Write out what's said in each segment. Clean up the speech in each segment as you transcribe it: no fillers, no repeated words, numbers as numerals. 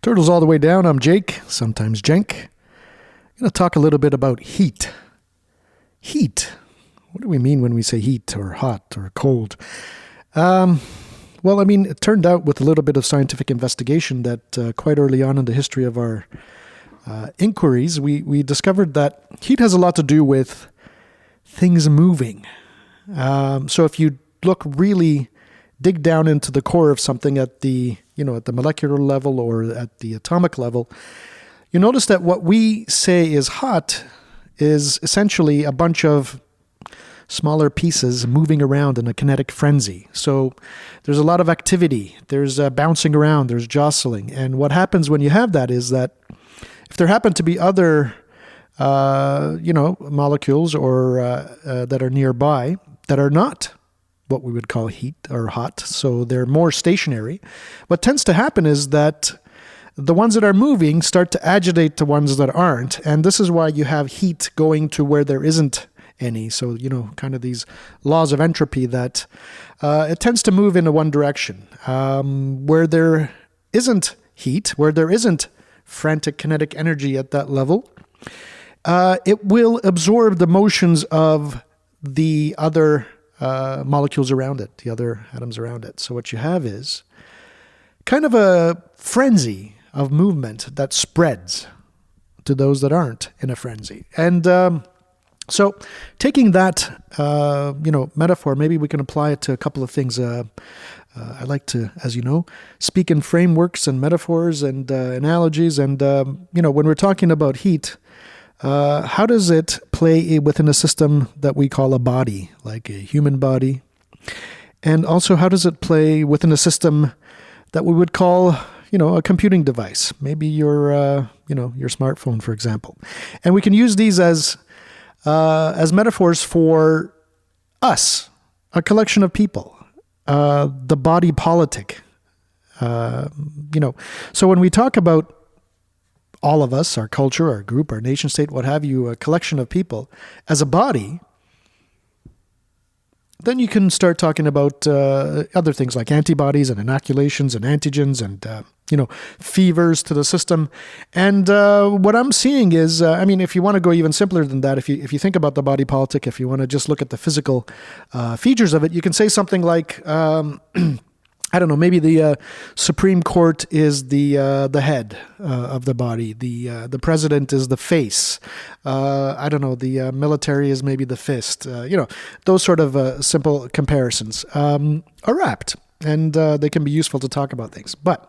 Turtles all the way down. I'm Jake, sometimes Jenk. I'm going to talk a little bit about heat. Heat. What do we mean when we say heat or hot or cold? It turned out with a little bit of scientific investigation that quite early on in the history of our inquiries, we discovered that heat has a lot to do with things moving. So if you dig down into the core of something at the molecular level or at the atomic level, you notice that what we say is hot is essentially a bunch of smaller pieces moving around in a kinetic frenzy. So there's a lot of activity, there's bouncing around, there's jostling. And what happens when you have that is that if there happen to be other molecules or that are nearby that are not what we would call heat or hot, so they're more stationary, what tends to happen is that the ones that are moving start to agitate the ones that aren't, and this is why you have heat going to where there isn't any. So, kind of these laws of entropy that it tends to move in one direction. Where there isn't heat, where there isn't frantic kinetic energy at that level, it will absorb the motions of the other molecules around it, the other atoms around it. So what you have is kind of a frenzy of movement that spreads to those that aren't in a frenzy. And so taking that, metaphor, maybe we can apply it to a couple of things. I like to, as you know, speak in frameworks and metaphors and analogies. And, when we're talking about heat, how does it play within a system that we call a body, like a human body? And also, how does it play within a system that we would call, a computing device? Maybe your smartphone, for example. And we can use these as metaphors for us, a collection of people, the body politic. So when we talk about all of us, our culture, our group, our nation state, what have you, a collection of people as a body, then you can start talking about other things like antibodies and inoculations and antigens and, fevers to the system. And what I'm seeing is, if you want to go even simpler than that, if you think about the body politic, if you want to just look at the physical features of it, you can say something like, I don't know, maybe the Supreme Court is the head of the body. The president is the face. The military is maybe the fist. Those sort of simple comparisons are apt, and they can be useful to talk about things. But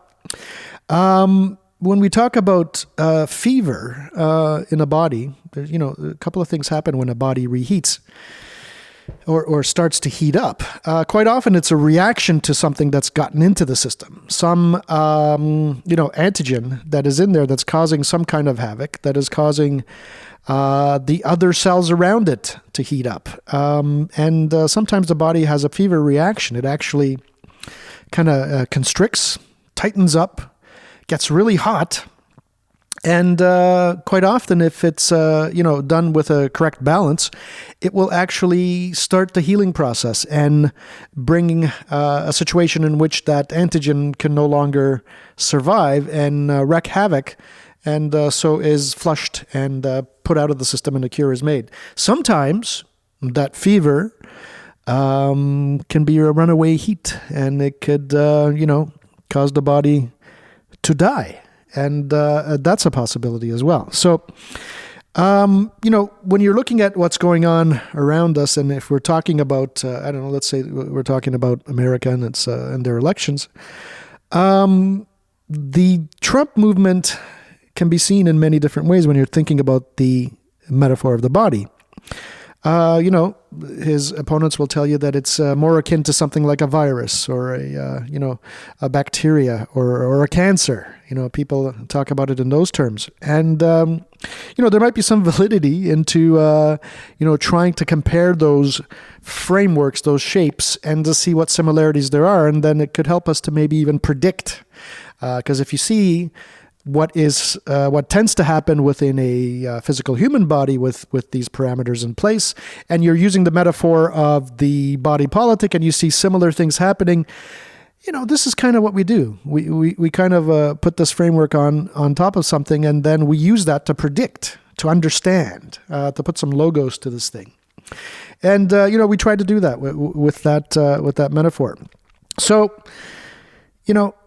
when we talk about fever in a body, a couple of things happen when a body reheats. Or starts to heat up. Quite often it's a reaction to something that's gotten into the system. Some, antigen that is in there that's causing some kind of havoc, that is causing the other cells around it to heat up. And sometimes the body has a fever reaction. It actually kind of constricts, tightens up, gets really hot. And quite often, if it's done with a correct balance, it will actually start the healing process and bring a situation in which that antigen can no longer survive and wreak havoc, and so is flushed and put out of the system, and a cure is made. Sometimes that fever can be a runaway heat, and it could cause the body to die. And that's a possibility as well. So, when you're looking at what's going on around us, and if we're talking about, let's say we're talking about America and its and their elections, the Trump movement can be seen in many different ways when you're thinking about the metaphor of the body. His opponents will tell you that it's more akin to something like a virus or a bacteria or a cancer. People talk about it in those terms. And, there might be some validity into, trying to compare those frameworks, those shapes, and to see what similarities there are. And then it could help us to maybe even predict. Because if you see what tends to happen within a physical human body with these parameters in place, and you're using the metaphor of the body politic, and you see similar things happening, this is kind of what we do. We kind of put this framework on top of something, and then we use that to predict, to understand, to put some logos to this thing. And we try to do that with that metaphor. So,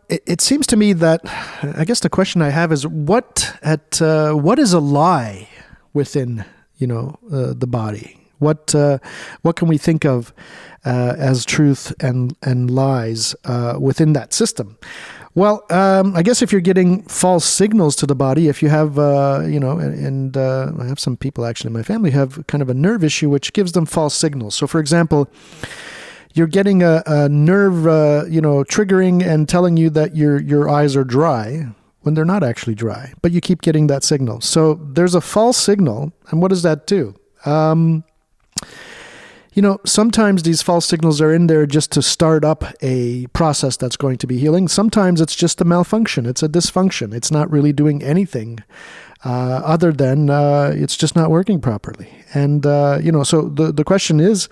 it seems to me that, I guess the question I have is what is a lie within the body? What can we think of as truth and lies within that system? Well, I guess if you're getting false signals to the body, if you have, I have some people actually in my family who have kind of a nerve issue which gives them false signals. So, for example, you're getting a nerve, triggering and telling you that your eyes are dry when they're not actually dry, but you keep getting that signal. So there's a false signal, and what does that do? Sometimes these false signals are in there just to start up a process that's going to be healing. Sometimes it's just a malfunction. It's a dysfunction. It's not really doing anything other than it's just not working properly. And, so the question is,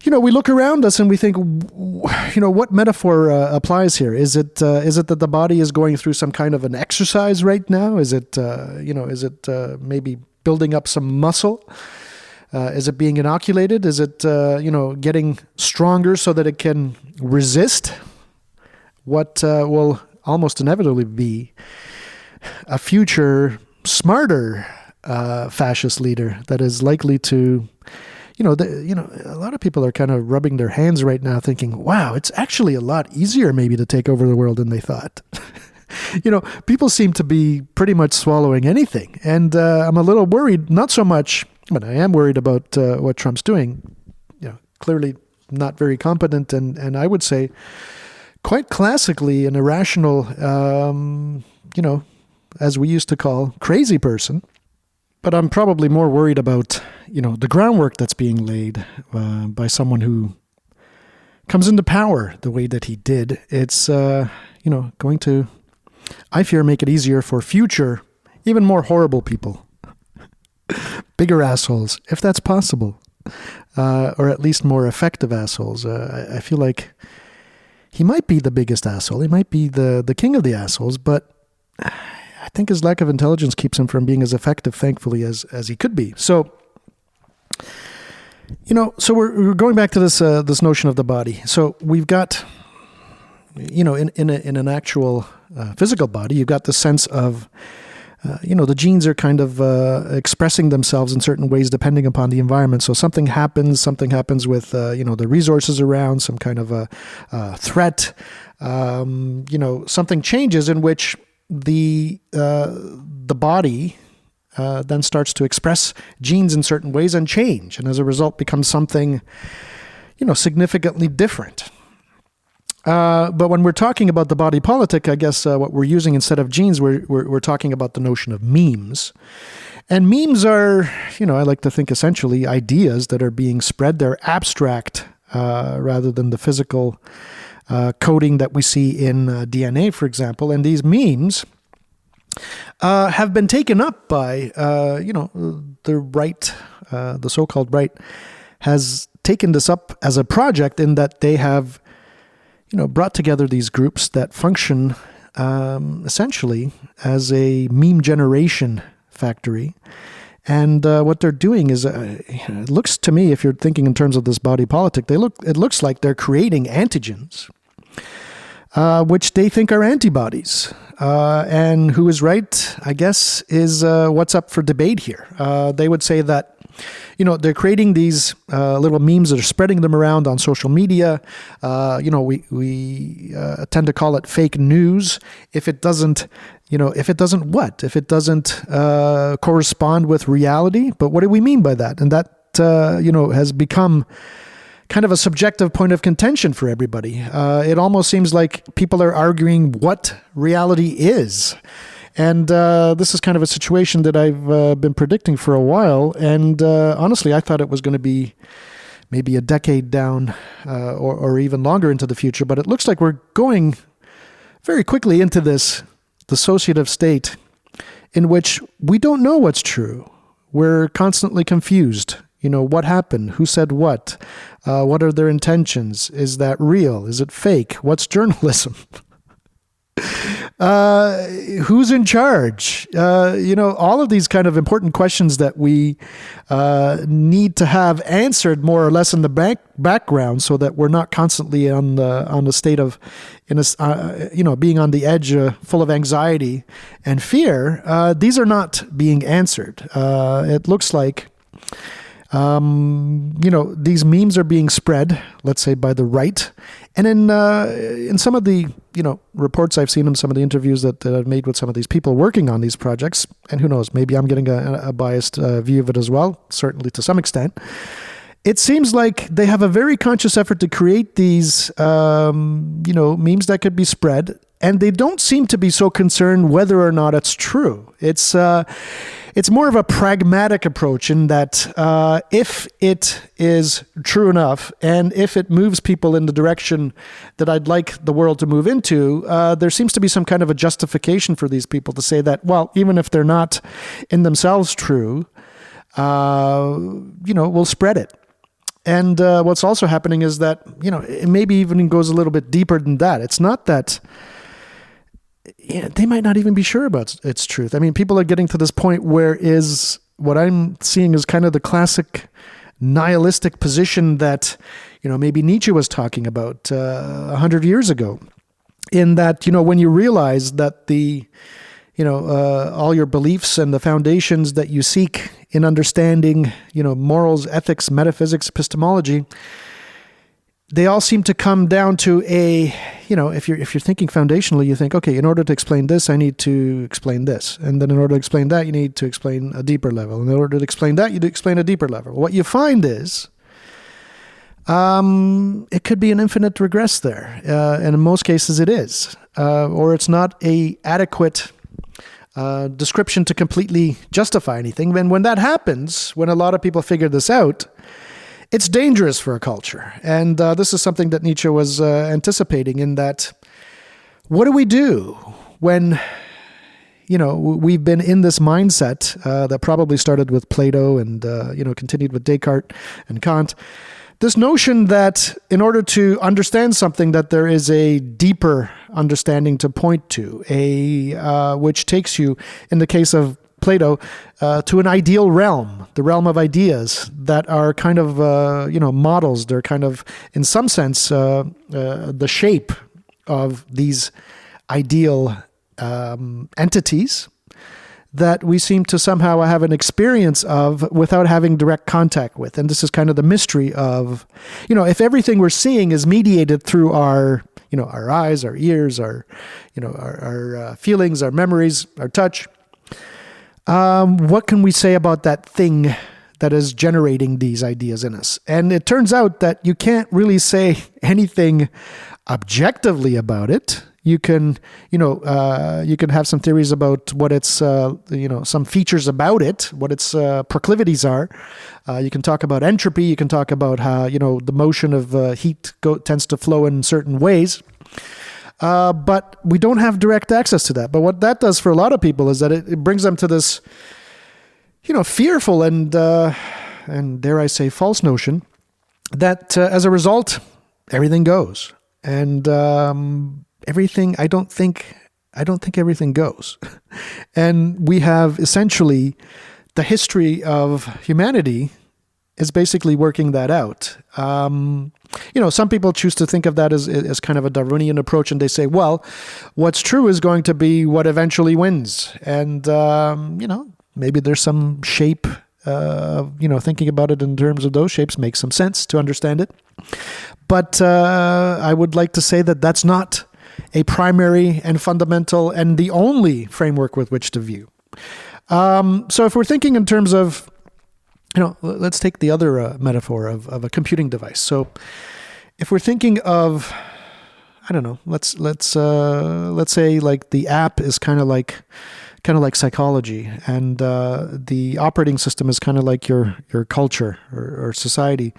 we look around us and we think, what metaphor applies here? Is it that the body is going through some kind of an exercise right now? Is it maybe building up some muscle? Is it being inoculated? Is it, getting stronger so that it can resist what will almost inevitably be a future smarter fascist leader that is likely to, a lot of people are kind of rubbing their hands right now thinking, wow, it's actually a lot easier maybe to take over the world than they thought. People seem to be pretty much swallowing anything. And I'm a little worried, not so much, but I am worried about what Trump's doing. Clearly not very competent, and I would say quite classically an irrational, as we used to call, crazy person. But I'm probably more worried about, the groundwork that's being laid by someone who comes into power the way that he did. It's, going to, I fear, make it easier for future, even more horrible people. Bigger assholes, if that's possible. Or at least more effective assholes. I feel like he might be the biggest asshole. He might be the king of the assholes, but I think his lack of intelligence keeps him from being as effective, thankfully, as he could be. So, so we're going back to this notion of the body. So we've got, in an actual physical body, you've got the sense of, the genes are kind of expressing themselves in certain ways depending upon the environment. So something happens with, the resources around, some kind of a threat, something changes in which the body then starts to express genes in certain ways and change, and as a result becomes something, significantly different. But when we're talking about the body politic, I guess what we're using instead of genes, we're talking about the notion of memes. And memes are, I like to think essentially ideas that are being spread. They're abstract rather than the physical coding that we see in DNA, for example. And these memes have been taken up by, the right, the so-called right, has taken this up as a project in that they have, brought together these groups that function essentially as a meme generation factory. And what they're doing is, it looks to me, if you're thinking in terms of this body politic, it looks like they're creating antigens, which they think are antibodies. And who is right, I guess, is what's up for debate here. They would say that, they're creating these little memes that are spreading them around on social media. We tend to call it fake news if it doesn't, if it doesn't correspond with reality. But what do we mean by that? And that, has become kind of a subjective point of contention for everybody. It almost seems like people are arguing what reality is. And this is kind of a situation that I've been predicting for a while. And honestly, I thought it was going to be maybe a decade down or even longer into the future. But it looks like we're going very quickly into this dissociative state in which we don't know what's true. We're constantly confused. What happened? Who said what? What are their intentions? Is that real? Is it fake? What's journalism? Who's in charge? All of these kind of important questions that we need to have answered more or less in the background, so that we're not constantly on the state of, being on the edge, full of anxiety and fear. These are not being answered. It looks like, these memes are being spread, let's say, by the right. And in some of the, reports I've seen in some of the interviews that I've made with some of these people working on these projects, and who knows, maybe I'm getting a biased view of it as well, certainly to some extent. It seems like they have a very conscious effort to create these, memes that could be spread, and they don't seem to be so concerned whether or not it's true. It's more of a pragmatic approach in that if it is true enough, and if it moves people in the direction that I'd like the world to move into, there seems to be some kind of a justification for these people to say that, well, even if they're not in themselves true, we'll spread it. And what's also happening is that, it maybe even goes a little bit deeper than that. It's not that... they might not even be sure about its truth. I mean, people are getting to this point where what I'm seeing is kind of the classic nihilistic position that, maybe Nietzsche was talking about 100 years ago, in that, when you realize that all your beliefs and the foundations that you seek in understanding, morals, ethics, metaphysics, epistemology, they all seem to come down to if you're thinking foundationally, you think, okay, in order to explain this, I need to explain this. And then in order to explain that, you need to explain a deeper level. And in order to explain that, you need to explain a deeper level. What you find is, it could be an infinite regress there. And in most cases it is. Or it's not a adequate description to completely justify anything. And when that happens, when a lot of people figure this out, it's dangerous for a culture. And this is something that Nietzsche was anticipating, in that, what do we do when, we've been in this mindset that probably started with Plato and, continued with Descartes and Kant. This notion that in order to understand something, that there is a deeper understanding to point to, which takes you, in the case of Plato, to an ideal realm, the realm of ideas that are kind of, models. They're kind of, in some sense, the shape of these ideal entities that we seem to somehow have an experience of without having direct contact with. And this is kind of the mystery of, if everything we're seeing is mediated through our eyes, our ears, our feelings, our memories, our touch, what can we say about that thing that is generating these ideas in us? And it turns out that you can't really say anything objectively about it. You can have some theories about what its, some features about it, what its proclivities are. You can talk about entropy. You can talk about how, the motion of heat tends to flow in certain ways. But we don't have direct access to that. But what that does for a lot of people is that it brings them to this, fearful and dare I say false notion that as a result, everything goes. And everything, I don't think everything goes. And we have essentially the history of humanity is basically working that out. Some people choose to think of that as kind of a Darwinian approach, and they say, well, what's true is going to be what eventually wins. And, maybe there's some shape, thinking about it in terms of those shapes makes some sense to understand it. But I would like to say that that's not a primary and fundamental and the only framework with which to view. So if we're thinking in terms of, let's take the other metaphor of a computing device. So if we're thinking of, I don't know, let's say like the app is kind of like psychology, and the operating system is kind of like your culture or society,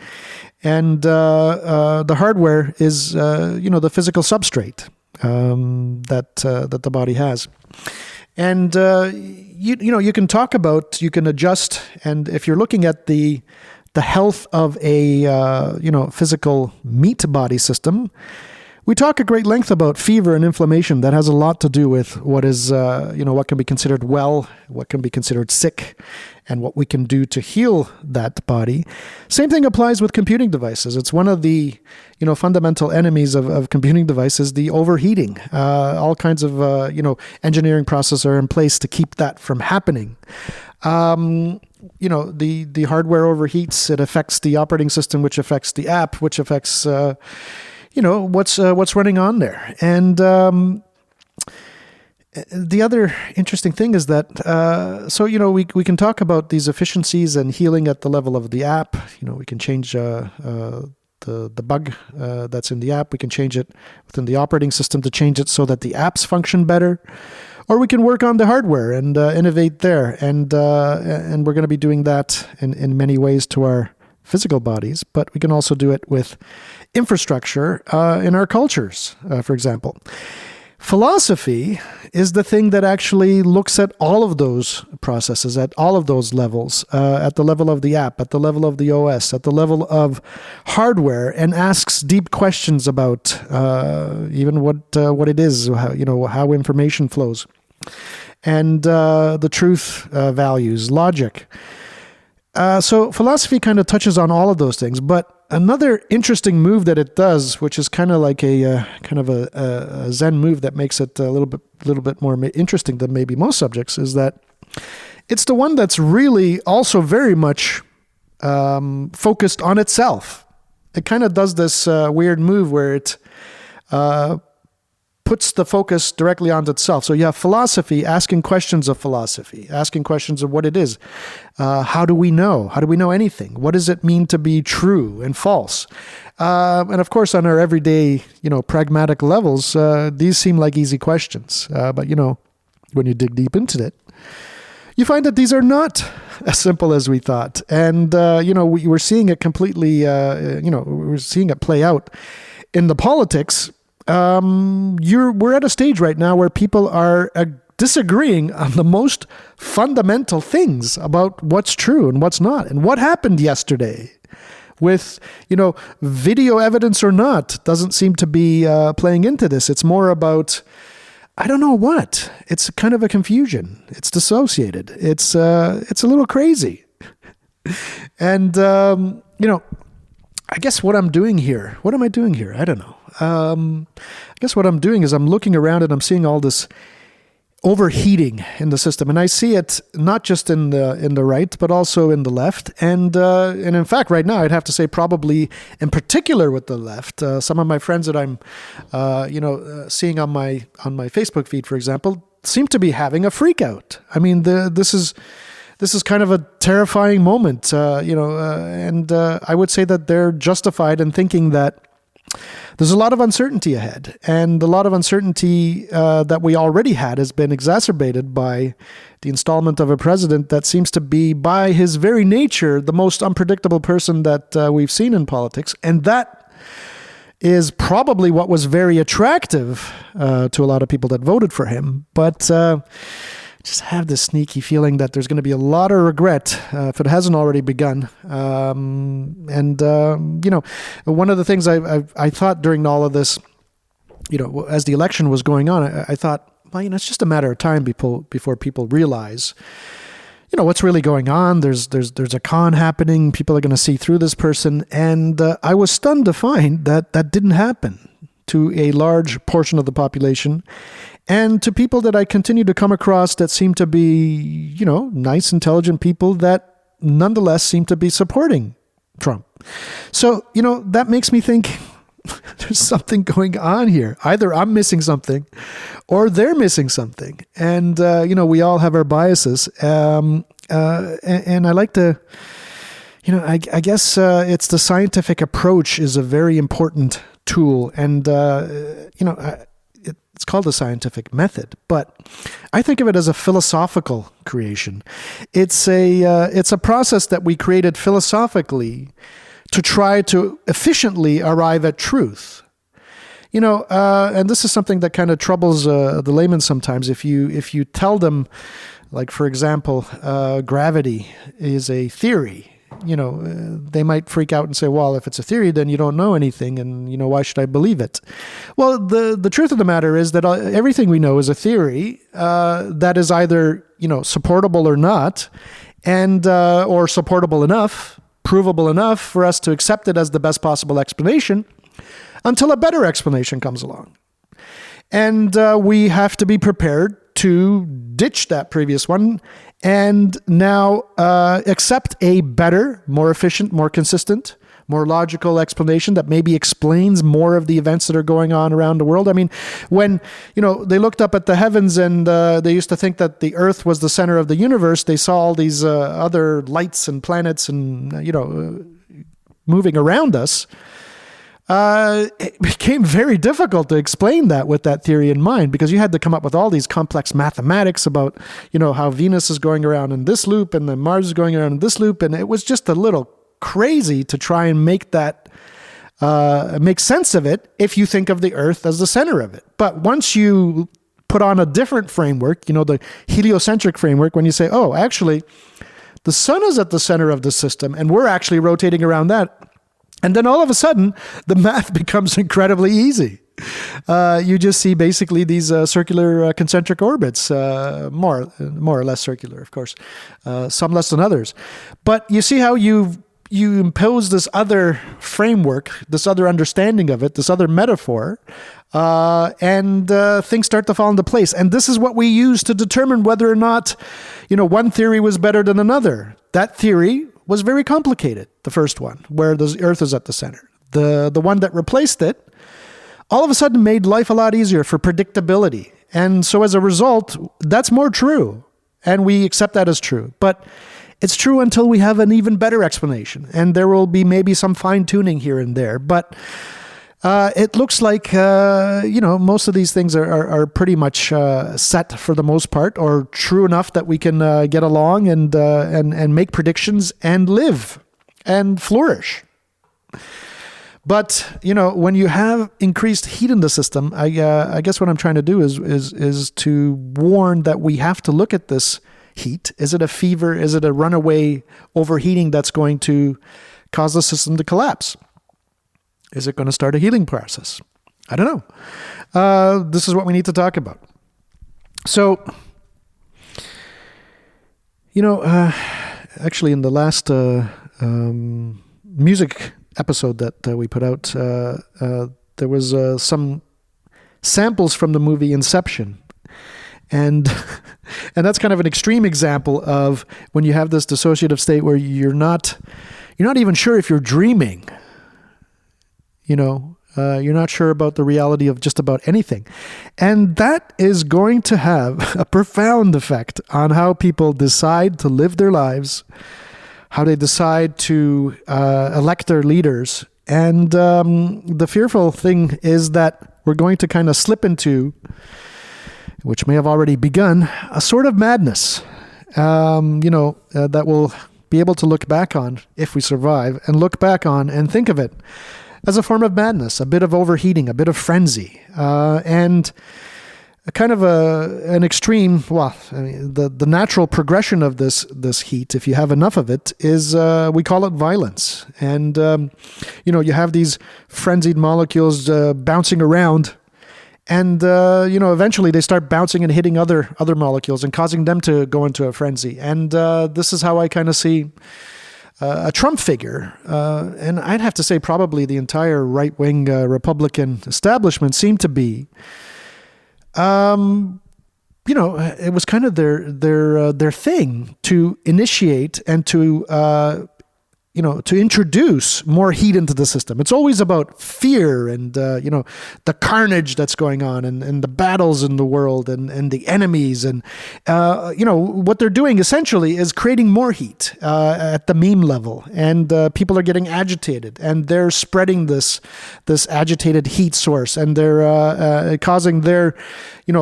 and the hardware is the physical substrate that the body has. And you can talk about, you can adjust, and if you're looking at the the health of a physical meat body system, we talk at great length about fever and inflammation. That has a lot to do with what is, what can be considered well, what can be considered sick, and what we can do to heal that body. Same thing applies with computing devices. It's one of the, fundamental enemies of computing devices, the overheating. All kinds of, engineering processes are in place to keep that from happening. The hardware overheats. It affects the operating system, which affects the app, which affects what's running on there. And the other interesting thing is that we can talk about these efficiencies and healing at the level of the app. We can change the bug that's in the app. We can change it within the operating system to change it so that the apps function better. Or we can work on the hardware and innovate there. And we're going to be doing that in many ways to our physical bodies, but we can also do it with infrastructure in our cultures, for example. Philosophy is the thing that actually looks at all of those processes, at all of those levels, at the level of the app, at the level of the OS, at the level of hardware, and asks deep questions about even what it is, how information flows, and the truth values, logic. So philosophy kind of touches on all of those things, but another interesting move that it does, which is kind of like a Zen move that makes it a little bit more interesting than maybe most subjects, is that it's the one that's really also very much focused on itself. It kind of does this weird move where it puts the focus directly onto itself. So you have philosophy asking questions of philosophy, asking questions of what it is. How do we know? How do we know anything? What does it mean to be true and false? And of course, on our everyday, pragmatic levels, these seem like easy questions. But, when you dig deep into it, you find that these are not as simple as we thought. And, we're seeing it completely, we're seeing it play out in the politics. We're at a stage right now where people are disagreeing on the most fundamental things about what's true and what's not, and what happened yesterday with, video evidence or not doesn't seem to be playing into this. It's more about, I don't know what. It's kind of a confusion. It's dissociated. It's a little crazy. And, I guess what I'm doing here, what am I doing here? I don't know. I guess what I'm doing is I'm looking around and I'm seeing all this overheating in the system, and I see it not just in the right, but also in the left, and in fact, right now, I'd have to say probably in particular with the left. Some of my friends that I'm, seeing on my Facebook feed, for example, seem to be having a freak out. I mean, this is kind of a terrifying moment, and I would say that they're justified in thinking that there's a lot of uncertainty ahead, and a lot of uncertainty that we already had has been exacerbated by the installment of a president that seems to be, by his very nature, the most unpredictable person that we've seen in politics, and that is probably what was very attractive to a lot of people that voted for him, but just have this sneaky feeling that there's going to be a lot of regret if it hasn't already begun. One of the things I thought during all of this, as the election was going on, I thought, well, it's just a matter of time before people realize, what's really going on. There's a con happening. People are going to see through this person. And I was stunned to find that didn't happen to a large portion of the population, and to people that I continue to come across that seem to be, nice, intelligent people that nonetheless seem to be supporting Trump. So, that makes me think there's something going on here. Either I'm missing something or they're missing something. And, we all have our biases. And I like to, I guess it's the scientific approach is a very important tool. And, it's called a scientific method, but I think of it as a philosophical creation. It's a process that we created philosophically to try to efficiently arrive at truth. And this is something that kind of troubles the layman sometimes. If you tell them, like, for example, gravity is a theory, they might freak out and say, well, if it's a theory, then you don't know anything, and why should I believe it? Well, the truth of the matter is that everything we know is a theory that is either supportable or not, and or supportable enough, provable enough for us to accept it as the best possible explanation, until a better explanation comes along. And we have to be prepared to ditch that previous one and now accept a better, more efficient, more consistent, more logical explanation that maybe explains more of the events that are going on around the world. I mean, when they looked up at the heavens and they used to think that the Earth was the center of the universe, they saw all these other lights and planets and moving around us. It became very difficult to explain that with that theory in mind, because you had to come up with all these complex mathematics about, how Venus is going around in this loop and then Mars is going around in this loop. And it was just a little crazy to try and make that, make sense of it if you think of the Earth as the center of it. But once you put on a different framework, the heliocentric framework, when you say, oh, actually, the sun is at the center of the system and we're actually rotating around that. And then all of a sudden, the math becomes incredibly easy. You just see basically these circular concentric orbits, more or less circular, of course, some less than others. But you see how you impose this other framework, this other understanding of it, this other metaphor, and things start to fall into place. And this is what we use to determine whether or not, one theory was better than another. That theory was very complicated, the first one, where the Earth is at the center. The one that replaced it, all of a sudden made life a lot easier for predictability. And so as a result, that's more true. And we accept that as true. But it's true until we have an even better explanation. And there will be maybe some fine-tuning here and there. But it looks like, most of these things are pretty much set for the most part, or true enough that we can get along and make predictions and live and flourish. But, when you have increased heat in the system, I guess what I'm trying to do is to warn that we have to look at this heat. Is it a fever? Is it a runaway overheating that's going to cause the system to collapse? Is it going to start a healing process? I don't know. This is what we need to talk about. So, actually in the last music episode that we put out, there was some samples from the movie Inception. And that's kind of an extreme example of when you have this dissociative state where you're not even sure if you're dreaming. You're not sure about the reality of just about anything. And that is going to have a profound effect on how people decide to live their lives, how they decide to elect their leaders. And the fearful thing is that we're going to kind of slip into, which may have already begun, a sort of madness, that we'll be able to look back on if we survive, and look back on and think of it as a form of madness, a bit of overheating, a bit of frenzy, and a kind of an extreme. Well, I mean, the natural progression of this heat, if you have enough of it, is we call it violence. And you have these frenzied molecules bouncing around, and eventually they start bouncing and hitting other molecules and causing them to go into a frenzy. And this is how I kind of see a Trump figure, and I'd have to say probably the entire right-wing Republican establishment seemed to be, it was kind of their thing to initiate and to introduce more heat into the system. It's always about fear and, the carnage that's going on and the battles in the world and the enemies. And, what they're doing essentially is creating more heat at the meme level. And people are getting agitated, and they're spreading this agitated heat source, and they're causing their,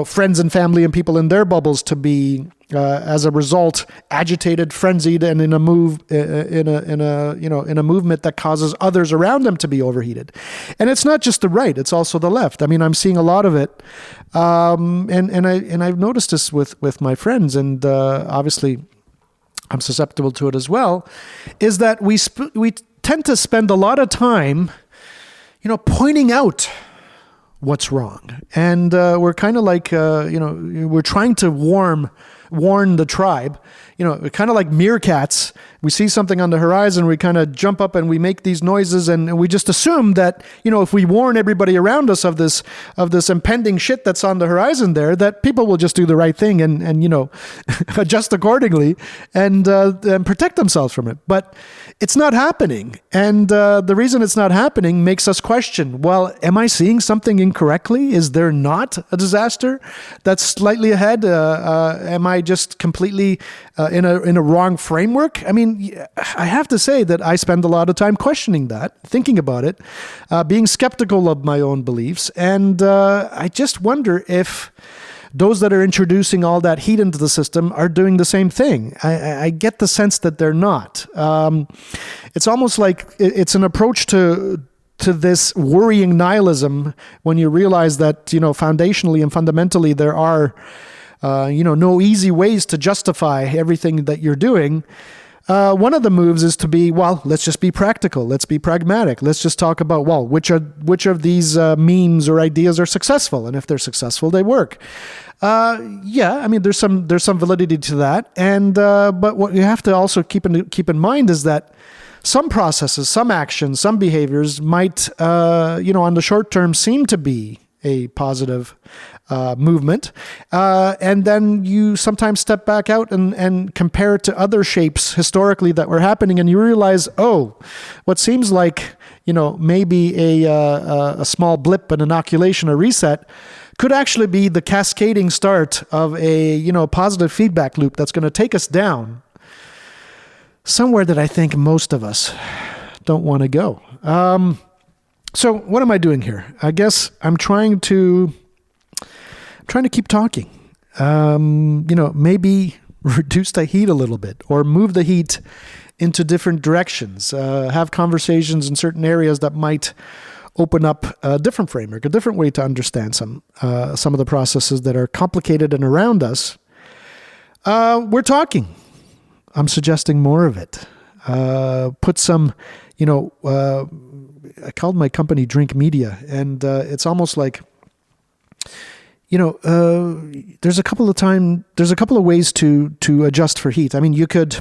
friends and family and people in their bubbles to be, as a result, agitated, frenzied, and in a movement that causes others around them to be overheated. And it's not just the right; it's also the left. I mean, I'm seeing a lot of it, and I've noticed this with my friends, and obviously, I'm susceptible to it as well, is that we tend to spend a lot of time, pointing out what's wrong. And we're kind of like, we're trying to warn the tribe, kind of like meerkats. We see something on the horizon, we kind of jump up and we make these noises, and we just assume that, if we warn everybody around us of this impending shit that's on the horizon there, that people will just do the right thing and adjust accordingly and protect themselves from it. But it's not happening. And the reason it's not happening makes us question, well, am I seeing something incorrectly? Is there not a disaster that's slightly ahead? Am I just completely in a wrong framework? I mean, I have to say that I spend a lot of time questioning that, thinking about it, being skeptical of my own beliefs. And I just wonder if those that are introducing all that heat into the system are doing the same thing. I get the sense that they're not. It's almost like it's an approach to this worrying nihilism when you realize that, foundationally and fundamentally there are no easy ways to justify everything that you're doing. One of the moves is to be, well, let's just be practical. Let's be pragmatic. Let's just talk about, well, which of these memes or ideas are successful, and if they're successful, they work. I mean, there's some validity to that, and but what you have to also keep in mind is that some processes, some actions, some behaviors might, on the short term, seem to be a positive movement. And then you sometimes step back out and compare it to other shapes historically that were happening, and you realize, what seems like, maybe a small blip, an inoculation, a reset, could actually be the cascading start of a, positive feedback loop that's going to take us down somewhere that I think most of us don't want to go. So what am I doing here? I guess I'm trying to keep talking. Maybe reduce the heat a little bit, or move the heat into different directions. Have conversations in certain areas that might open up a different framework, a different way to understand some of the processes that are complicated and around us. We're talking. I'm suggesting more of it. Put some, I called my company Drink Media, and it's almost like, there's a couple of ways to adjust for heat. I mean, you could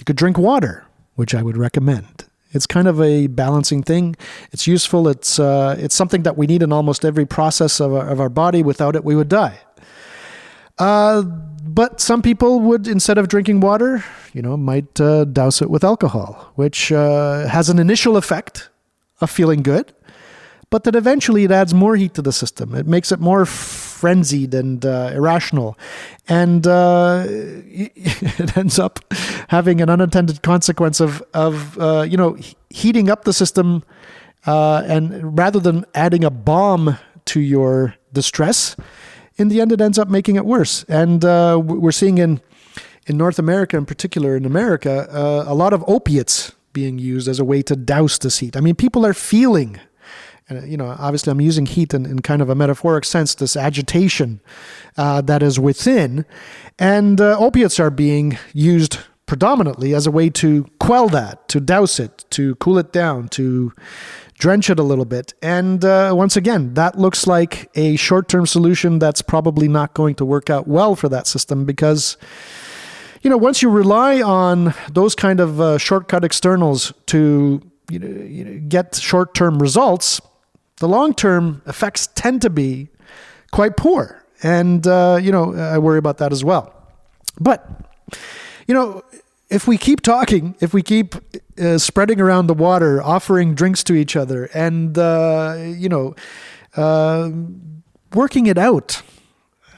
drink water, which I would recommend. It's kind of a balancing thing. It's useful. It's something that we need in almost every process of our body. Without it, we would die. But some people would, instead of drinking water, might douse it with alcohol, which has an initial effect of feeling good, but that eventually it adds more heat to the system. It makes it more frenzied and irrational, and it ends up having an unintended consequence of heating up the system, and rather than adding a bomb to your distress, in the end it ends up making it worse. And we're seeing in North America, in particular in America, a lot of opiates being used as a way to douse this heat. I mean, people are feeling, and obviously I'm using heat in kind of a metaphoric sense, this agitation that is within, and opiates are being used predominantly as a way to quell that, to douse it, to cool it down, to drench it a little bit. And once again, that looks like a short-term solution that's probably not going to work out well for that system, because once you rely on those kind of shortcut externals to get short-term results, the long-term effects tend to be quite poor. And, I worry about that as well. But, if we keep talking, if we keep spreading around the water, offering drinks to each other, and, working it out,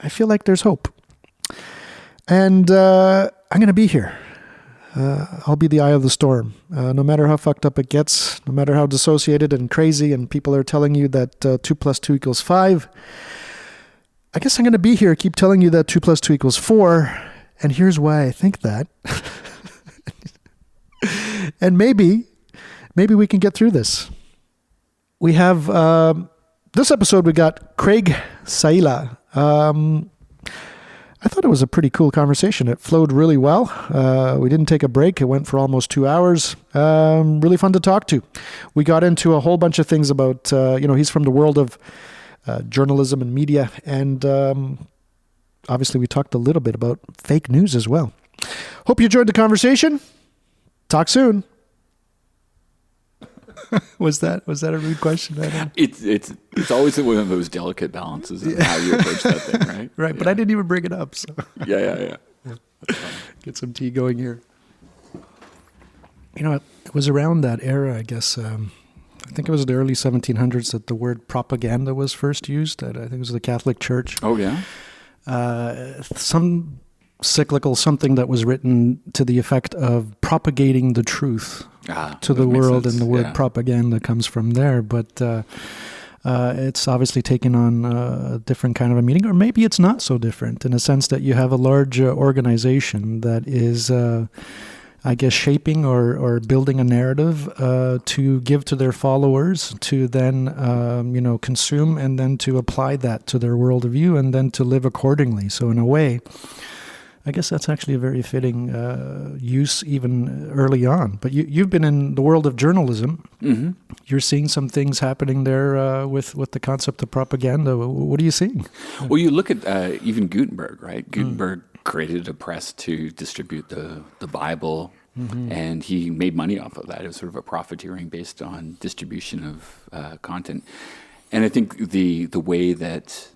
I feel like there's hope. And I'm going to be here. I'll be the eye of the storm. No matter how fucked up it gets, no matter how dissociated and crazy, and people are telling you that 2 + 2 = 5, I guess I'm going to be here, keep telling you that 2 + 2 = 4, and here's why I think that. And maybe we can get through this. We have, this episode we got Craig Saila. I thought it was a pretty cool conversation. It flowed really well. We didn't take a break. It went for almost 2 hours. Really fun to talk to. We got into a whole bunch of things about, he's from the world of journalism and media. And obviously we talked a little bit about fake news as well. Hope you enjoyed the conversation. Talk soon. Was that a rude question? It's always one of those delicate balances in how you approach that thing, right? Right, but I didn't even bring it up. So Yeah. Get some tea going here. It was around that era, I guess. I think it was the early 1700s that the word propaganda was first used. I think it was the Catholic Church. Oh, yeah? Some cyclical something that was written to the effect of propagating the truth to the world, and the word propaganda comes from there. But it's obviously taken on a different kind of a meaning, or maybe it's not so different in a sense that you have a large organization that is, I guess, shaping or building a narrative to give to their followers, to then, consume, and then to apply that to their worldview, and then to live accordingly. So in a way, I guess that's actually a very fitting use even early on. But you've been in the world of journalism. Mm-hmm. You're seeing some things happening there with the concept of propaganda. What are you seeing? Well, you look at even Gutenberg, right? Gutenberg created a press to distribute the Bible, and he made money off of that. It was sort of a profiteering based on distribution of content. And I think the way that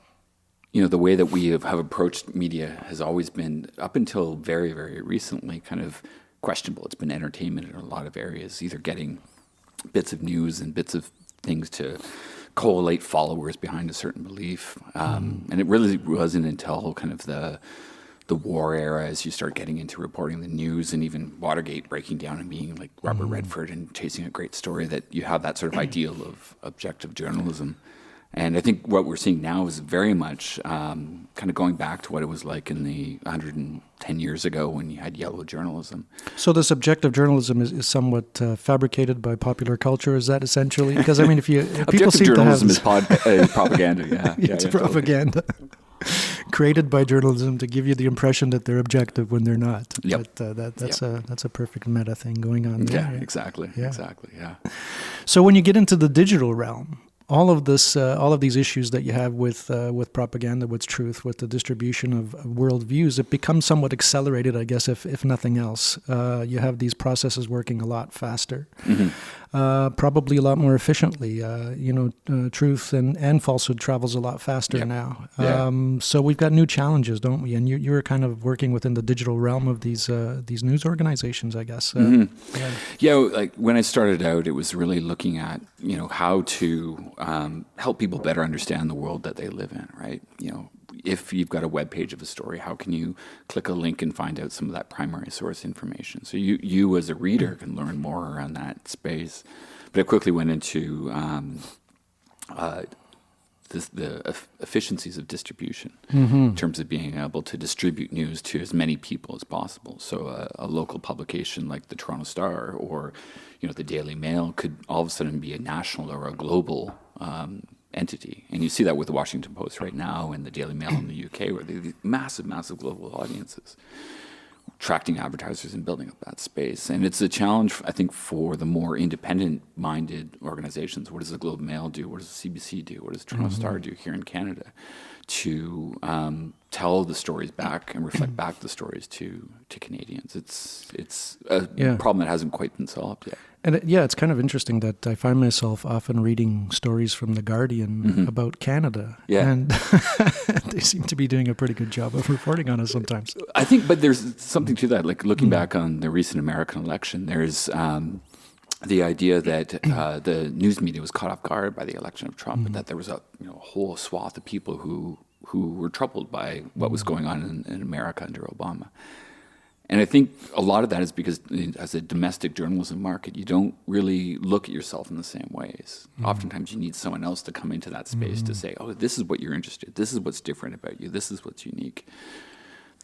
we have approached media has always been, up until very, very recently, kind of questionable. It's been entertainment in a lot of areas, either getting bits of news and bits of things to collate followers behind a certain belief. And it really wasn't until kind of the war era, as you start getting into reporting the news, and even Watergate breaking down and being like Robert Redford and chasing a great story, that you have that sort of ideal of objective journalism. And I think what we're seeing now is very much kind of going back to what it was like in the 110 years ago when you had yellow journalism. So this objective journalism is somewhat fabricated by popular culture. Is that essentially? Because I mean, if people seem journalism to have is propaganda. Yeah, it's propaganda. Totally. Created by journalism to give you the impression that they're objective when they're not. Yep. But that's a perfect meta thing going on there. Yeah, exactly. Yeah. Exactly. Yeah. So when you get into the digital realm, all of these issues that you have with propaganda, with truth, with the distribution of worldviews, it becomes somewhat accelerated, I guess, if nothing else. You have these processes working a lot faster, probably a lot more efficiently. Truth and falsehood travels a lot faster now. So we've got new challenges, don't we? And you were kind of working within the digital realm of these news organizations, I guess. Like when I started out, it was really looking at how to help people better understand the world that they live in, right? If you've got a web page of a story, how can you click a link and find out some of that primary source information? So you as a reader can learn more around that space. But it quickly went into the efficiencies of distribution in terms of being able to distribute news to as many people as possible. So a local publication like the Toronto Star or the Daily Mail could all of a sudden be a national or a global entity. And you see that with the Washington Post right now and the Daily Mail in the UK, where they have these massive, massive global audiences, attracting advertisers and building up that space. And it's a challenge, I think, for the more independent-minded organizations. What does the Globe Mail do? What does the CBC do? What does the Toronto Star do here in Canada? To tell the stories back and reflect back the stories to Canadians. It's a problem that hasn't quite been solved yet. And it's kind of interesting that I find myself often reading stories from The Guardian about Canada. Yeah. And they seem to be doing a pretty good job of reporting on us sometimes. I think, but there's something to that. Like looking back on the recent American election, there's the idea that the news media was caught off guard by the election of Trump, and that there was a whole swath of people who were troubled by what was going on in America under Obama. And I think a lot of that is because as a domestic journalism market, you don't really look at yourself in the same ways. Oftentimes you need someone else to come into that space to say, oh, this is what you're interested in. This is what's different about you. This is what's unique.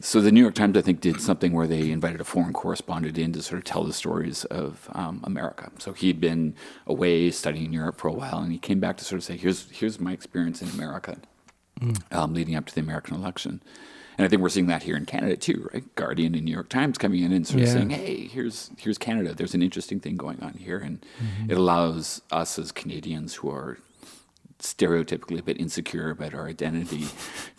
So the New York Times, I think, did something where they invited a foreign correspondent in to sort of tell the stories of America. So he'd been away studying in Europe for a while, and he came back to sort of say, here's my experience in America. leading up to the American election. And I think we're seeing that here in Canada too, right? Guardian and New York Times coming in and sort of saying, hey, here's Canada. There's an interesting thing going on here. And it allows us as Canadians who are stereotypically a bit insecure about our identity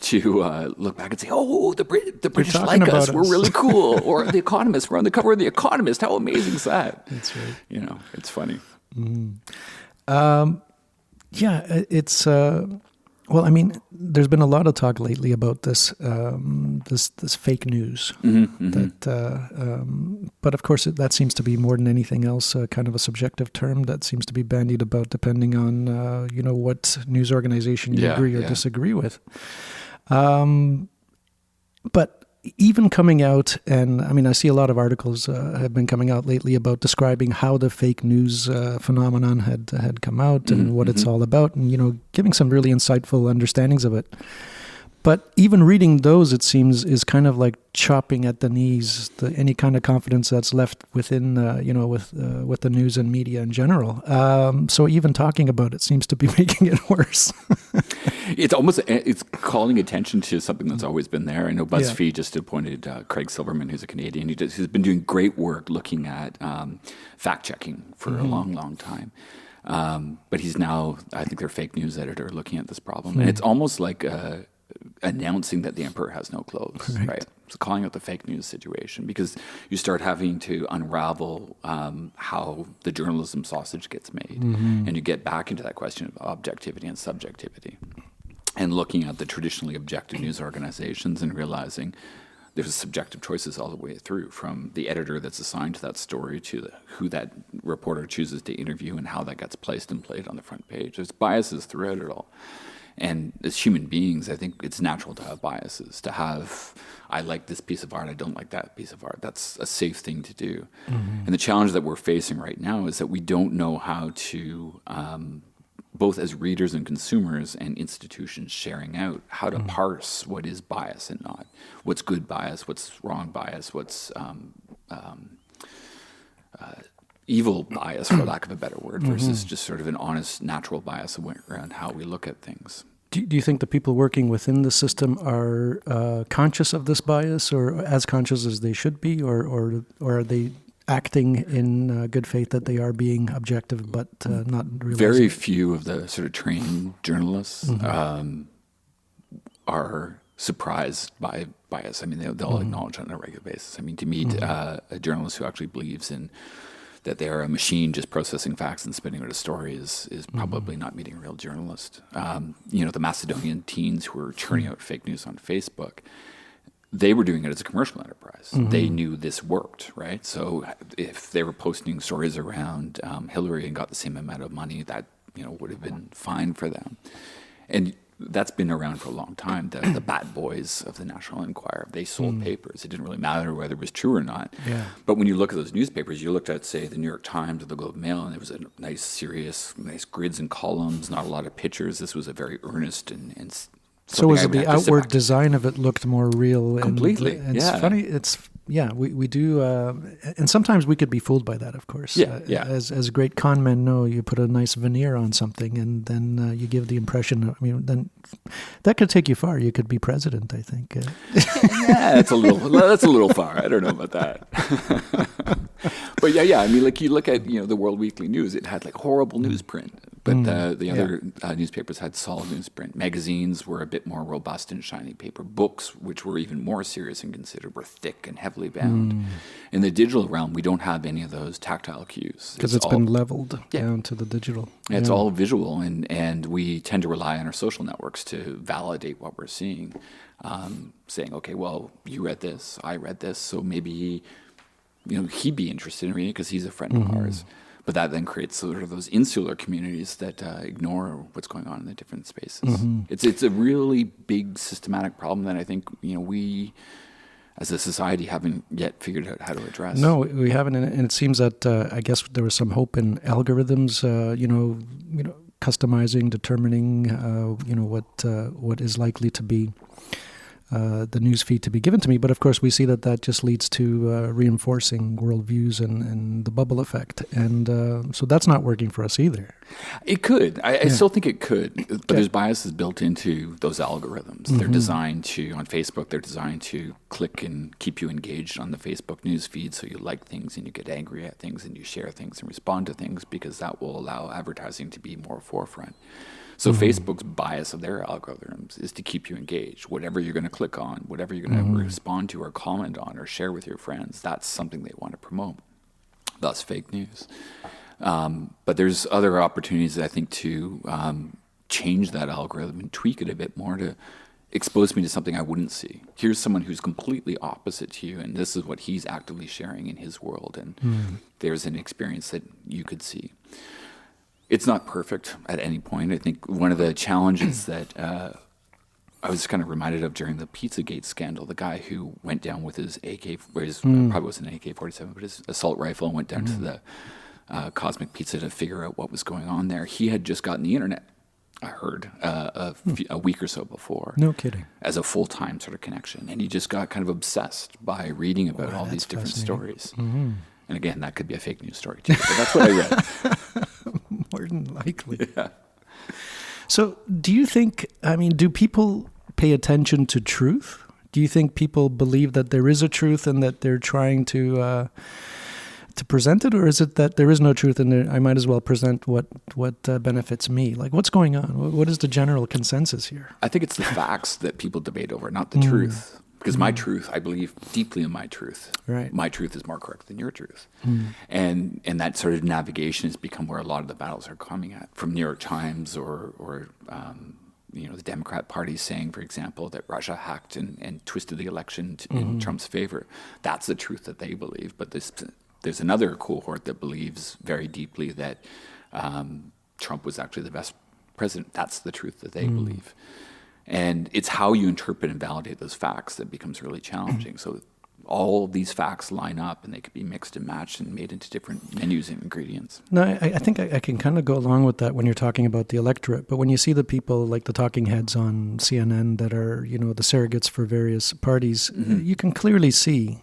to look back and say, oh, the British like us. We're really cool. Or The Economist. We're on the cover of The Economist. How amazing is that? That's right. You know, it's funny. It's... well, I mean, there's been a lot of talk lately about this this fake news. But of course, that seems to be more than anything else kind of a subjective term that seems to be bandied about depending on what news organization you agree or disagree with. But even coming out, and I mean, I see a lot of articles have been coming out lately about describing how the fake news phenomenon had come out and what it's all about, and giving some really insightful understandings of it. But even reading those, it seems, is kind of like chopping at the knees any kind of confidence that's left within, with the news and media in general. So even talking about it seems to be making it worse. It's calling attention to something that's always been there. I know BuzzFeed just appointed Craig Silverman, who's a Canadian. He's been doing great work looking at fact-checking for a long, long time. But he's now, I think, their fake news editor looking at this problem. And it's almost like announcing that the emperor has no clothes, right? So calling out the fake news situation, because you start having to unravel how the journalism sausage gets made. And you get back into that question of objectivity and subjectivity, and looking at the traditionally objective news organizations and realizing there's subjective choices all the way through, from the editor that's assigned to that story to who that reporter chooses to interview and how that gets placed and played on the front page. There's biases throughout it all. And as human beings, I think it's natural to have biases, to have, I like this piece of art, I don't like that piece of art. That's a safe thing to do. And the challenge that we're facing right now is that we don't know how to, both as readers and consumers and institutions sharing out, how to parse what is bias and not. What's good bias, what's wrong bias, what's evil bias, for lack of a better word, versus just sort of an honest, natural bias around how we look at things. Do you think the people working within the system are conscious of this bias, or as conscious as they should be, or are they acting in good faith that they are being objective but not realizing? Very few of the sort of trained journalists are surprised by bias. I mean, they'll acknowledge it on a regular basis. I mean, to meet a journalist who actually believes in that they are a machine just processing facts and spinning out a story is probably not meeting a real journalist. The Macedonian teens who were churning out fake news on Facebook, they were doing it as a commercial enterprise. They knew this worked, right? So if they were posting stories around Hillary and got the same amount of money, that would have been fine for them. And that's been around for a long time. The Bat Boys of the National Enquirer, they sold papers. It didn't really matter whether it was true or not. Yeah. But when you look at those newspapers, you looked at, say, the New York Times or the Globe and Mail, and there was a nice, serious, nice grids and columns, not a lot of pictures. This was a very earnest and so was it the outward design of it looked more real? Completely. And it's funny. We do, and sometimes we could be fooled by that, of course. As great con men know, you put a nice veneer on something, and then you give the impression. I mean, then that could take you far. You could be president, I think. That's a little far. I don't know about that. But I mean, like you look at the World Weekly News, it had like horrible newsprint. But the other newspapers had solid newsprint. Magazines were a bit more robust and shiny paper. Books, which were even more serious and considered, were thick and heavily bound. In the digital realm, we don't have any of those tactile cues. Because it's been leveled down to the digital. It's all visual, and we tend to rely on our social networks to validate what we're seeing, saying, okay, well, you read this, I read this, so maybe he'd be interested in reading it because he's a friend of ours. But that then creates sort of those insular communities that ignore what's going on in the different spaces. It's a really big systematic problem that I think we, as a society, haven't yet figured out how to address. No, we haven't, and it seems that I guess there was some hope in algorithms. Customizing, determining, what is likely to be the news feed to be given to me. But of course, we see that just leads to reinforcing worldviews and the bubble effect. And so that's not working for us either. It could. I still think it could. But there's biases built into those algorithms. They're designed to, on Facebook, they're designed to click and keep you engaged on the Facebook news feed, so you like things and you get angry at things and you share things and respond to things, because that will allow advertising to be more forefront. So Facebook's bias of their algorithms is to keep you engaged. Whatever you're going to click on, whatever you're going to respond to or comment on or share with your friends, that's something they want to promote. Thus, fake news. But there's other opportunities, I think, to change that algorithm and tweak it a bit more to expose me to something I wouldn't see. Here's someone who's completely opposite to you, and this is what he's actively sharing in his world, and there's an experience that you could see. It's not perfect at any point. I think one of the challenges that I was kind of reminded of during the Pizzagate scandal, the guy who went down with his probably wasn't an AK-47, but his assault rifle, and went down to the Cosmic Pizza to figure out what was going on there. He had just gotten the internet, I heard, a week or so before. No kidding. As a full-time sort of connection. And he just got kind of obsessed by reading about all these different stories. And again, that could be a fake news story too, but that's what I read. More than likely. Yeah. So do you think, do people pay attention to truth? Do you think people believe that there is a truth and that they're trying to present it? Or is it that there is no truth and I might as well present what benefits me? Like, what's going on? What is the general consensus here? I think it's the facts that people debate over, not the truth. Because my truth, I believe deeply in my truth. Right. My truth is more correct than your truth. And that sort of navigation has become where a lot of the battles are coming at, from New York Times or the Democrat Party saying, for example, that Russia hacked and twisted the election in Trump's favor. That's the truth that they believe. But there's another cohort that believes very deeply that Trump was actually the best president. That's the truth that they believe. And it's how you interpret and validate those facts that becomes really challenging. So all these facts line up, and they could be mixed and matched and made into different menus and ingredients. No, I think I can kind of go along with that when you're talking about the electorate. But when you see the people like the talking heads on CNN that are, the surrogates for various parties, you can clearly see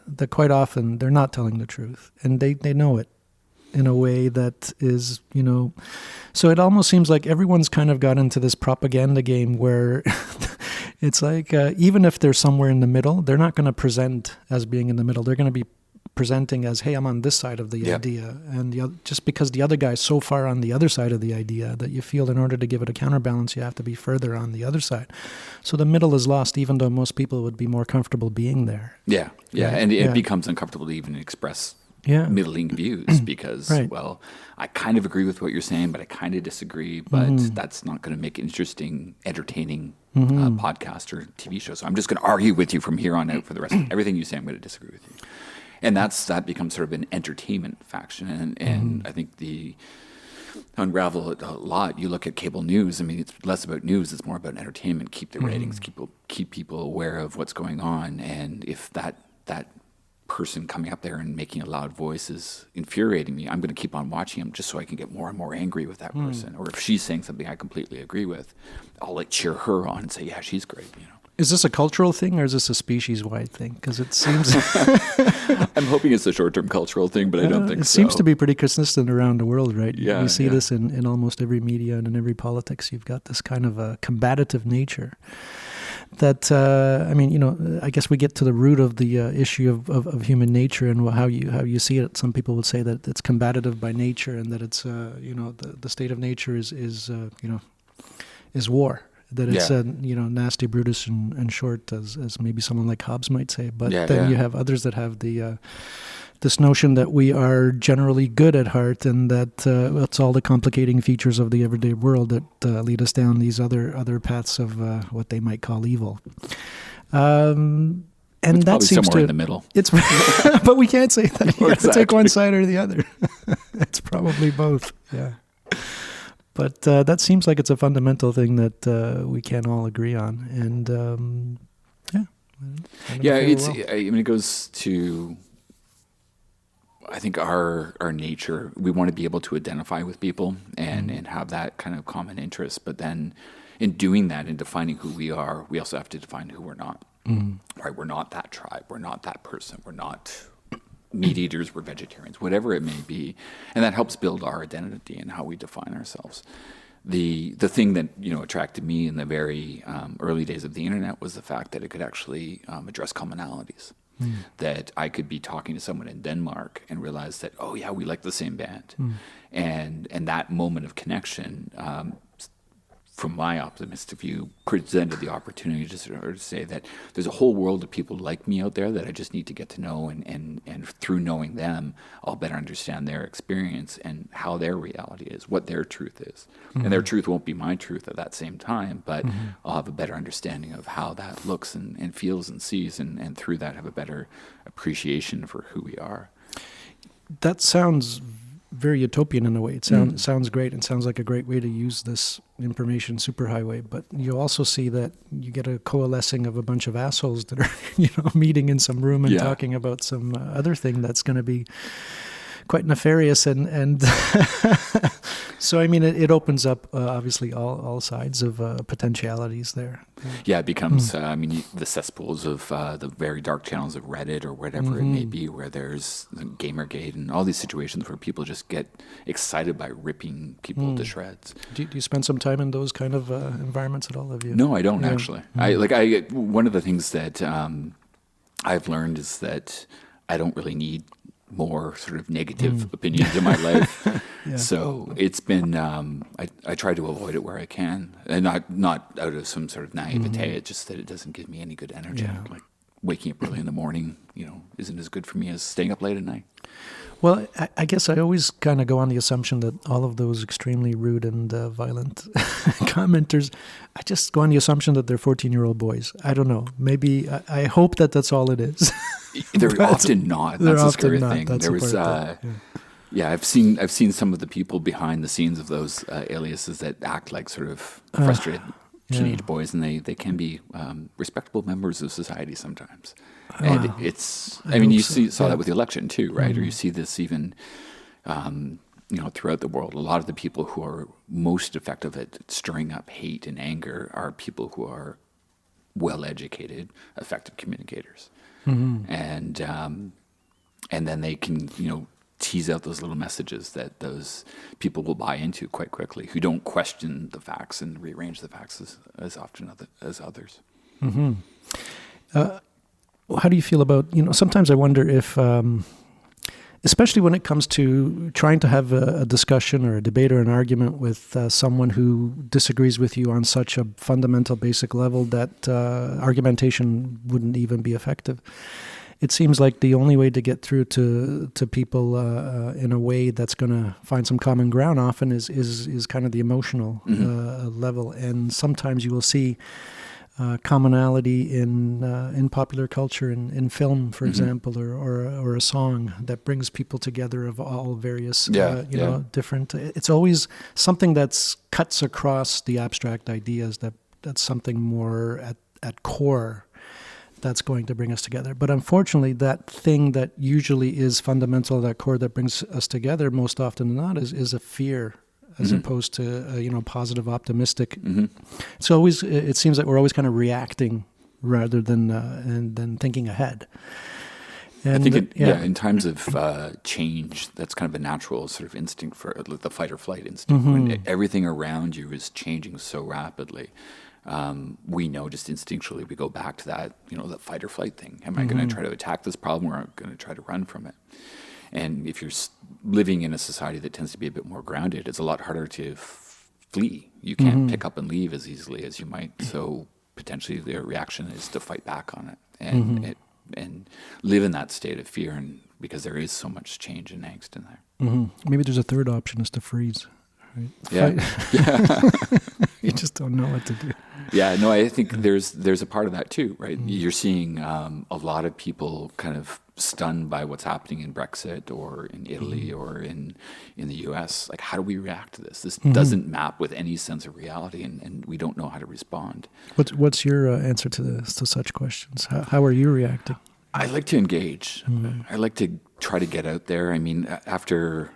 that quite often they're not telling the truth, and they know it in a way that is, so it almost seems like everyone's kind of got into this propaganda game where it's like, even if they're somewhere in the middle, they're not going to present as being in the middle. They're going to be presenting as, hey, I'm on this side of the idea. And just because the other guy's so far on the other side of the idea that you feel in order to give it a counterbalance, you have to be further on the other side. So the middle is lost, even though most people would be more comfortable being there. Yeah. And it becomes uncomfortable to even express middling views because, well, I kind of agree with what you're saying, but I kind of disagree, but that's not going to make interesting, entertaining podcast or TV show. So I'm just going to argue with you from here on out for the rest of everything you say. I'm going to disagree with you. And that becomes sort of an entertainment faction. And I think unravel it a lot. You look at cable news. I mean, it's less about news. It's more about entertainment. Keep the ratings, keep people aware of what's going on. And if that person coming up there and making a loud voice is infuriating me, I'm going to keep on watching him just so I can get more and more angry with that person. Or if she's saying something I completely agree with, I'll cheer her on and say, yeah, she's great. Is this a cultural thing or is this a species-wide thing? Because it seems... I'm hoping it's a short-term cultural thing, but I don't think so. It seems to be pretty consistent around the world, right? Yeah, we see this in almost every media and in every politics. You've got this kind of a combative nature that, I guess we get to the root of the issue of human nature and how you see it. Some people would say that it's combative by nature and that it's, the state of nature is war. That it's nasty, brutish, and short, as maybe someone like Hobbes might say. But then you have others that have this notion that we are generally good at heart, and that it's all the complicating features of the everyday world that lead us down these other paths of what they might call evil. And it's that seems somewhere in the middle. It's, but we can't say that. You have to take one side or the other. It's probably both. Yeah. But that seems like it's a fundamental thing that we can all agree on, and it goes to, I think our nature. We want to be able to identify with people and have that kind of common interest, but then in doing that, in defining who we are, we also have to define who we're not. Right? We're not that tribe. We're not that person. We're not meat eaters. We're vegetarians. Whatever it may be, and that helps build our identity and how we define ourselves. The thing that attracted me in the very early days of the internet was the fact that it could actually address commonalities. That I could be talking to someone in Denmark and realize that, oh yeah, we like the same band, and that moment of connection. From my optimistic view, presented the opportunity to sort of say that there's a whole world of people like me out there that I just need to get to know, and through knowing them, I'll better understand their experience and how their reality is, what their truth is. And their truth won't be my truth at that same time, but I'll have a better understanding of how that looks and feels and sees, and through that have a better appreciation for who we are. That sounds very utopian in a way. It sounds great, and sounds like a great way to use this information superhighway. But you also see that you get a coalescing of a bunch of assholes that are, meeting in some room and talking about some other thing that's going to be quite nefarious. And so, I mean, it opens up obviously all sides of potentialities there. Yeah, it becomes, the cesspools of the very dark channels of Reddit or whatever it may be, where there's Gamergate and all these situations where people just get excited by ripping people to shreds. Do you spend some time in those kind of environments at all? Have you? No, I don't actually. One of the things that I've learned is that I don't really need more sort of negative opinions in my life. So it's been, I try to avoid it where I can, and not out of some sort of naivete. It's just that it doesn't give me any good energy. Like waking up early in the morning, isn't as good for me as staying up late at night. Well, I guess I always kind of go on the assumption that all of those extremely rude and violent commenters, I just go on the assumption that they're 14-year-old boys. I don't know. Maybe, I hope that that's all it is. They're often not. That's a scary thing. That's there was, I've seen some of the people behind the scenes of those aliases that act like sort of frustrated teenage boys, and they can be respectable members of society sometimes. And it's, saw that with the election too, right? Or you see this even, throughout the world. A lot of the people who are most effective at stirring up hate and anger are people who are well-educated, effective communicators. And then they can, tease out those little messages that those people will buy into quite quickly, who don't question the facts and rearrange the facts as often as others. How do you feel about, sometimes I wonder if, especially when it comes to trying to have a discussion or a debate or an argument with someone who disagrees with you on such a fundamental, basic level that argumentation wouldn't even be effective. It seems like the only way to get through to people in a way that's going to find some common ground often is kind of the emotional level. And sometimes you will see commonality in popular culture, in film, for example, or a song that brings people together of all various, different. It's always something that's cuts across the abstract ideas. That's something more at core that's going to bring us together. But unfortunately, that thing that usually is fundamental, that core that brings us together, most often than not, is a fear, as opposed to positive, optimistic. It's always. It seems like we're always kind of reacting rather than thinking ahead. And I think in times of change, that's kind of a natural sort of instinct for the fight or flight instinct. When everything around you is changing so rapidly, we know just instinctually we go back to that, that fight or flight thing. Am I going to try to attack this problem, or am I going to try to run from it? And if you're living in a society that tends to be a bit more grounded, it's a lot harder to flee. You can't pick up and leave as easily as you might. So potentially their reaction is to fight back on it and live in that state of fear, and because there is so much change and angst in there. Maybe there's a third option, is to freeze. Right? Yeah. You just don't know what to do. Yeah, no, I think there's a part of that too, right? You're seeing a lot of people kind of stunned by what's happening in Brexit or in Italy or in the US. Like, how do we react to this? This doesn't map with any sense of reality, and we don't know how to respond. What's your answer to such questions? How are you reacting? I like to engage. I like to try to get out there. I mean, after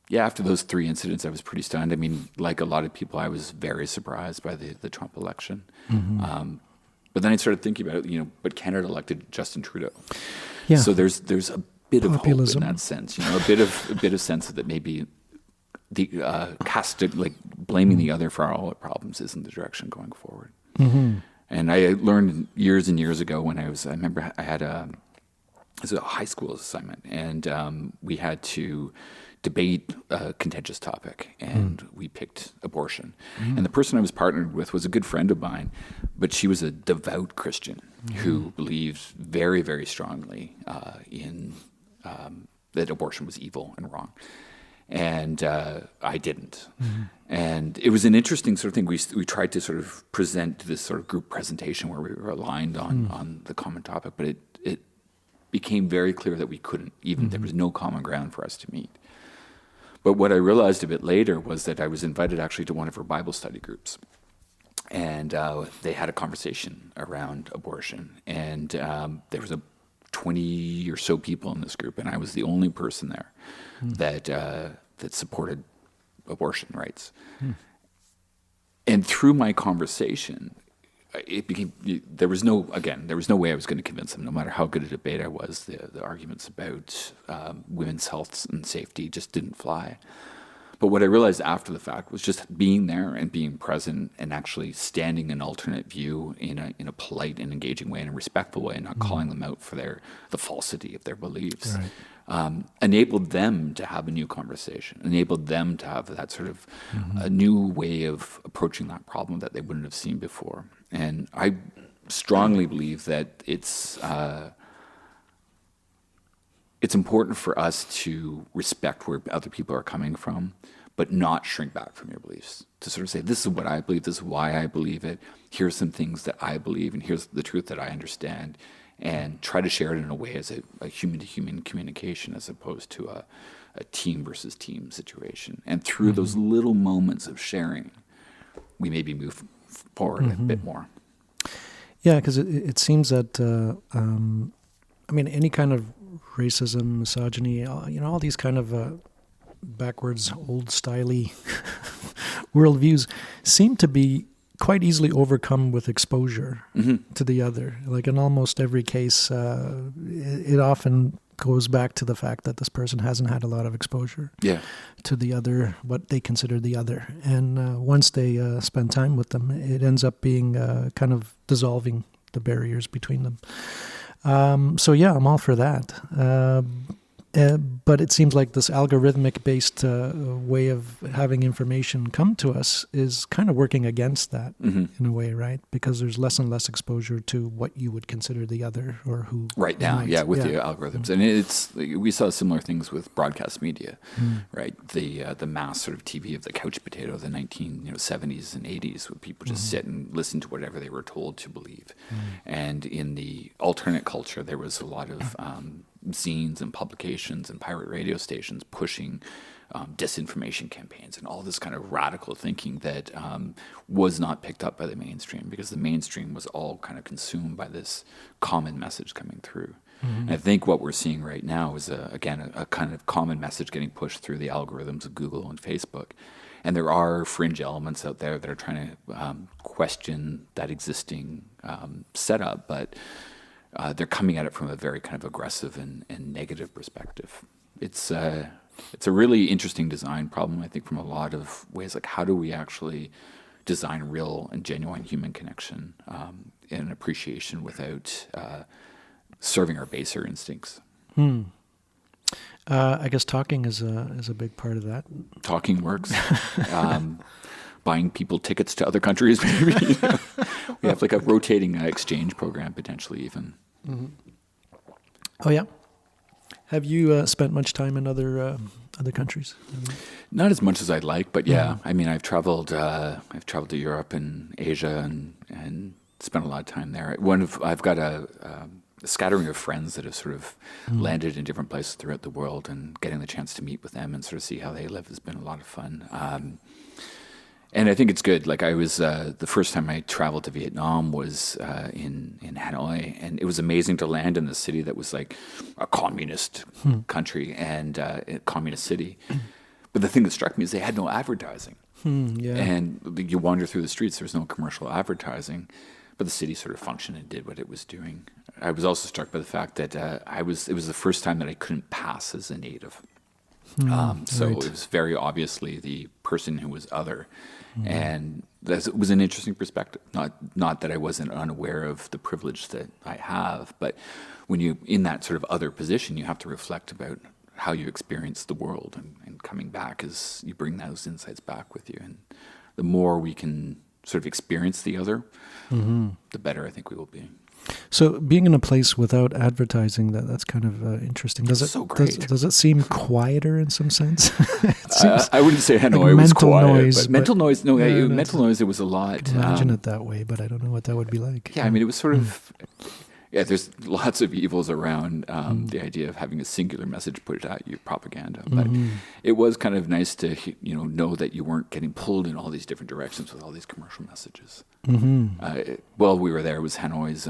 yeah, after those 3 incidents, I was pretty stunned. I mean, like a lot of people, I was very surprised by the Trump election. But then I started thinking about it, but Canada elected Justin Trudeau. Yeah. So there's a bit of hope Populism. in that sense, a bit of sense that maybe the blaming the other for all our problems isn't the direction going forward. And I learned years and years ago when I remember I had it was a high school assignment, and we had to debate a contentious topic, and we picked abortion. And the person I was partnered with was a good friend of mine, but she was a devout Christian who believed very, very strongly in that abortion was evil and wrong. And I didn't. And it was an interesting sort of thing. We tried to sort of present this sort of group presentation where we were aligned on the common topic, but it became very clear that we couldn't, even there was no common ground for us to meet. But what I realized a bit later was that I was invited actually to one of her Bible study groups. And they had a conversation around abortion. And there was 20 or so people in this group, and I was the only person there that supported abortion rights. And through my conversation, it became there was no way I was going to convince them, no matter how good a debate I was. The arguments about women's health and safety just didn't fly. But what I realized after the fact was just being there and being present and actually standing an alternate view in a polite and engaging way, in a respectful way, and not calling them out for the falsity of their beliefs. Right. Enabled them to have a new conversation, enabled them to have that sort of a new way of approaching that problem that they wouldn't have seen before. And I strongly believe that it's important for us to respect where other people are coming from, but not shrink back from your beliefs. To sort of say, this is what I believe, this is why I believe it, here's some things that I believe, and here's the truth that I understand, and try to share it in a way as a human-to-human communication as opposed to a team versus team situation. And through those little moments of sharing, we maybe move forward a bit more. Yeah, because it seems that, any kind of racism, misogyny, all these kind of backwards, old-styley worldviews seem to be quite easily overcome with exposure to the other. Like in almost every case, it often goes back to the fact that this person hasn't had a lot of exposure to the other, what they consider the other. And once they spend time with them, it ends up being kind of dissolving the barriers between them. So yeah, I'm all for that. But it seems like this algorithmic-based way of having information come to us is kind of working against that in a way, right? Because there's less and less exposure to what you would consider the other or who. Right now, with the algorithms. And we saw similar things with broadcast media, right? The mass sort of TV of the couch potato of the 1970s and 80s, where people just sit and listen to whatever they were told to believe. And in the alternate culture, there was a lot of zines and publications and pirate radio stations pushing disinformation campaigns and all this kind of radical thinking that was not picked up by the mainstream, because the mainstream was all kind of consumed by this common message coming through. And I think what we're seeing right now is, a kind of common message getting pushed through the algorithms of Google and Facebook. And there are fringe elements out there that are trying to question that existing setup, but they're coming at it from a very kind of aggressive and negative perspective. It's a really interesting design problem, I think, from a lot of ways. Like, how do we actually design real and genuine human connection and appreciation without serving our baser instincts? I guess talking is a big part of that. Talking works. Buying people tickets to other countries, maybe. We have like a rotating exchange program, potentially even. Oh yeah. Have you spent much time in other countries? Not as much as I'd like, but yeah. I mean, I've traveled to Europe and Asia and spent a lot of time there. I've got a scattering of friends that have sort of landed in different places throughout the world, and getting the chance to meet with them and sort of see how they live has been a lot of fun. And I think it's good. Like, I was the first time I traveled to Vietnam was in Hanoi, and it was amazing to land in a city that was like a communist country and a communist city. But the thing that struck me is they had no advertising. Yeah. And you wander through the streets, there's no commercial advertising, but the city sort of functioned and did what it was doing. I was also struck by the fact that it was the first time that I couldn't pass as a native. So right. it was very obviously the person who was other. And it was an interesting perspective. Not that I wasn't unaware of the privilege that I have, but when you're in that sort of other position, you have to reflect about how you experience the world, and coming back as you bring those insights back with you. And the more we can sort of experience the other, the better I think we will be. So being in a place without advertising, that's kind of interesting. Does it so great. Does it seem quieter in some sense? I wouldn't say Hanoi like was mental quiet, noise, but mental noise. No, yeah, mental noise. It was a lot. I can imagine it that way, but I don't know what that would be like. Yeah, I mean, it was sort of. Yeah, there's lots of evils around the idea of having a singular message put at you, propaganda. But it was kind of nice to know that you weren't getting pulled in all these different directions with all these commercial messages. While we were there, it was Hanoi's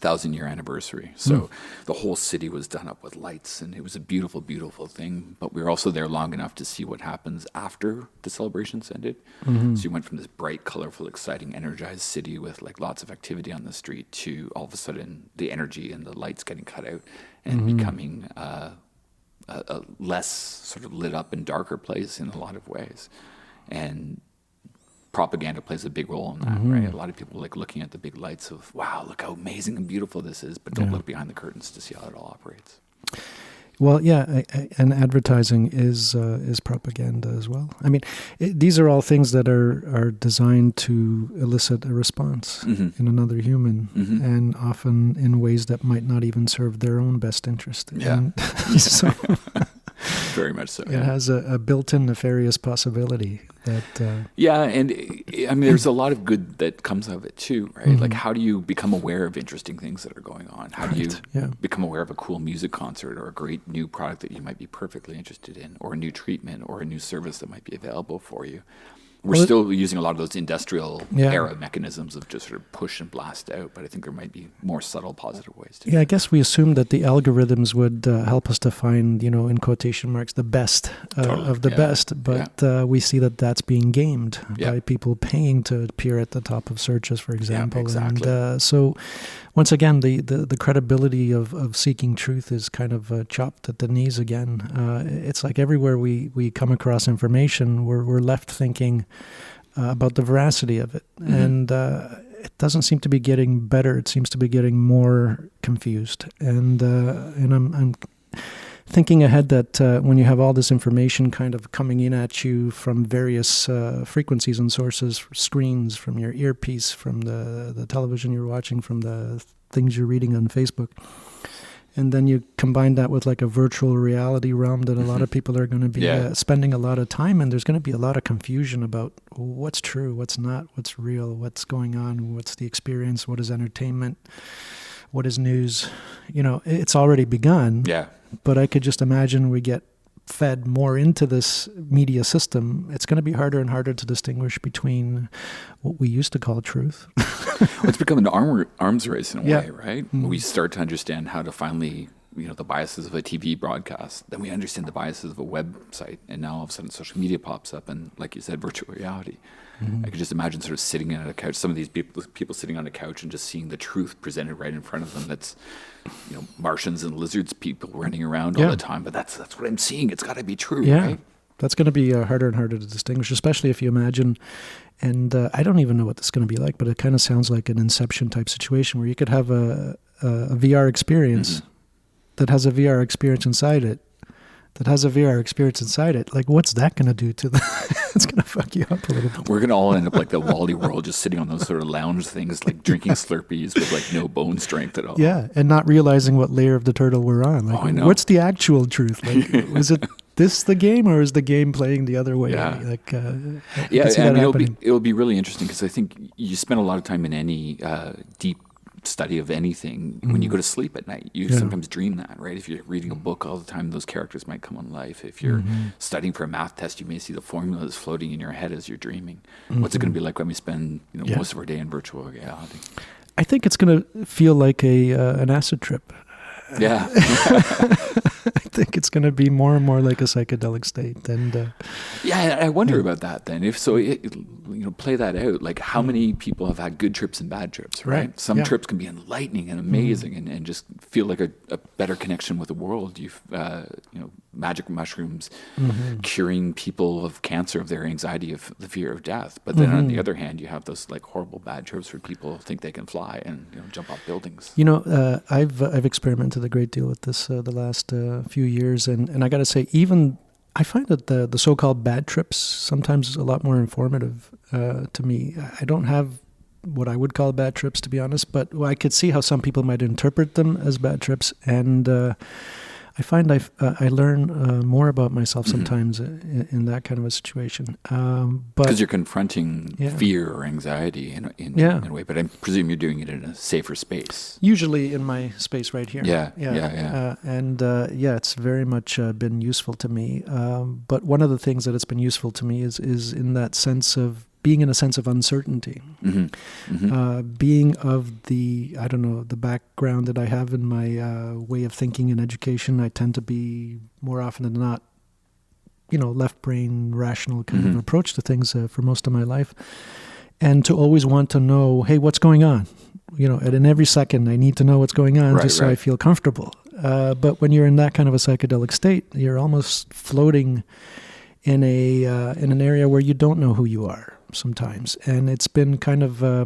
1,000-year anniversary. So the whole city was done up with lights, and it was a beautiful, beautiful thing. But we were also there long enough to see what happens after the celebrations ended. So you went from this bright, colorful, exciting, energized city with like lots of activity on the street to all of a sudden the energy and the lights getting cut out and becoming a less sort of lit up and darker place in a lot of ways. And propaganda plays a big role in that, right? A lot of people like looking at the big lights of, wow, look how amazing and beautiful this is, but don't look behind the curtains to see how it all operates. Well, yeah, and advertising is propaganda as well. I mean, these are all things that are designed to elicit a response in another human, and often in ways that might not even serve their own best interest. Yeah. And so Very much so. it has a built-in nefarious possibility that... Yeah, and I mean, there's a lot of good that comes out of it too, right? Like, how do you become aware of interesting things that are going on? How do you become aware of a cool music concert or a great new product that you might be perfectly interested in, or a new treatment or a new service that might be available for you? We're still using a lot of those industrial era mechanisms of just sort of push and blast out, but I think there might be more subtle positive ways to do it. I guess we assumed that the algorithms would help us to find, in quotation marks, the best of the best, but we see that that's being gamed by people paying to appear at the top of searches, for example. Yeah, exactly. And so, once again, the credibility of seeking truth is kind of chopped at the knees again. It's like everywhere we come across information, we're left thinking about the veracity of it. And it doesn't seem to be getting better. It seems to be getting more confused. And I'm thinking ahead that when you have all this information kind of coming in at you from various frequencies and sources, screens, from your earpiece, from the television you're watching, from the things you're reading on Facebook, and then you combine that with like a virtual reality realm that a lot of people are going to be spending a lot of time in, there's going to be a lot of confusion about what's true, what's not, what's real, what's going on, what's the experience, what is entertainment, what is news. It's already begun. Yeah. But I could just imagine we get fed more into this media system. It's going to be harder and harder to distinguish between what we used to call truth. Well, it's become an arms race in a way, right? We start to understand how to finally, the biases of a TV broadcast. Then we understand the biases of a website. And now all of a sudden social media pops up and, like you said, virtual reality. I could just imagine sort of sitting on a couch, some of these people sitting on a couch and just seeing the truth presented right in front of them. That's, Martians and lizards, people running around all the time. But that's what I'm seeing. It's got to be true, right? That's going to be harder and harder to distinguish, especially if you imagine, and I don't even know what this is going to be like, but it kind of sounds like an Inception type situation where you could have a VR experience that has a VR experience inside it, Like, what's that going to do to the... It's going to fuck you up a little bit. We're going to all end up like the Wally world, just sitting on those sort of lounge things, like drinking Slurpees with like no bone strength at all. Yeah, and not realizing what layer of the turtle we're on. Like, I know. What's the actual truth? Like, is it this the game, or is the game playing the other way? Yeah. Like, it'll be really interesting because I think you spend a lot of time in any deep study of anything. When you go to sleep at night, you sometimes dream that, right? If you're reading a book all the time, those characters might come on life. If you're studying for a math test, you may see the formulas floating in your head as you're dreaming. What's it going to be like when we spend most of our day in virtual reality? I think it's going to feel like an acid trip. Yeah. I think it's going to be more and more like a psychedelic state. And yeah, I wonder about that then. If so, play that out. Like, how many people have had good trips and bad trips, right? Some trips can be enlightening and amazing, and just feel like a better connection with the world. Magic mushrooms curing people of cancer, of their anxiety, of the fear of death. But then on the other hand, you have those like horrible bad trips where people think they can fly and jump off buildings. I've experimented a great deal with this the last few years, and I got to say, even I find that the so-called bad trips sometimes a lot more informative to me. I don't have what I would call bad trips, to be honest, but I could see how some people might interpret them as bad trips, and I find I learn more about myself sometimes in that kind of a situation. Because you're confronting fear or anxiety in a way, but I presume you're doing it in a safer space. Usually in my space right here. Yeah. It's very much been useful to me. But one of the things that it's been useful to me is in that sense of being in a sense of uncertainty, being of the background that I have in my way of thinking and education. I tend to be more often than not, left brain, rational kind of approach to things for most of my life. And to always want to know, hey, what's going on? And in every second I need to know what's going on so I feel comfortable. But when you're in that kind of a psychedelic state, you're almost floating in an area where you don't know who you are sometimes, and it's been kind of a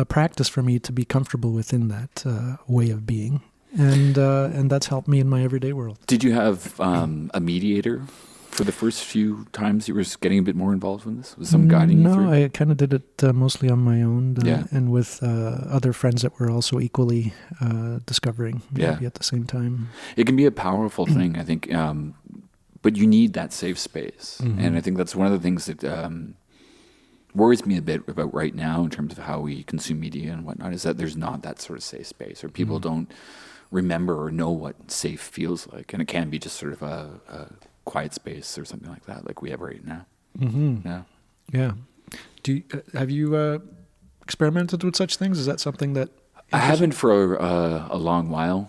practice for me to be comfortable within that way of being, and that's helped me in my everyday world. Did you have a mediator for the first few times you were getting a bit more involved in this? Was someone guiding you through? No, I kind of did it mostly on my own, and with other friends that were also equally discovering maybe at the same time. It can be a powerful thing, I think. But you need that safe space. And I think that's one of the things that worries me a bit about right now in terms of how we consume media and whatnot, is that there's not that sort of safe space, or people don't remember or know what safe feels like. And it can be just sort of a quiet space or something like that, like we have right now. Yeah. Have you experimented with such things? Is that something that... I haven't for a long while.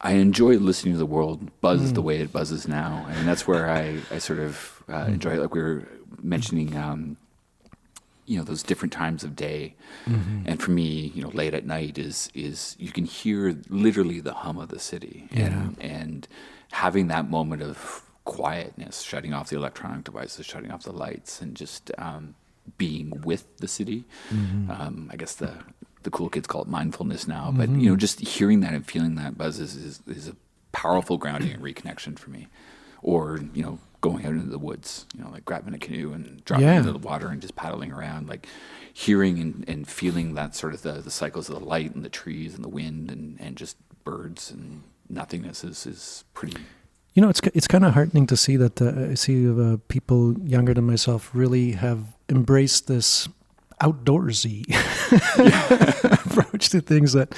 I enjoy listening to the world buzz the way it buzzes now. And that's where I sort of enjoy it. Like we were mentioning, those different times of day. And for me, late at night is you can hear literally the hum of the city. And having that moment of quietness, shutting off the electronic devices, shutting off the lights, and just being with the city. I guess the cool kids call it mindfulness now, but just hearing that and feeling that buzz is a powerful grounding and reconnection for me. Or going out into the woods, like grabbing a canoe and dropping into the water and just paddling around, like hearing and feeling that sort of the cycles of the light and the trees and the wind and just birds and nothingness is pretty. It's kind of heartening to see that I see people younger than myself really have embraced this outdoorsy approach to things, that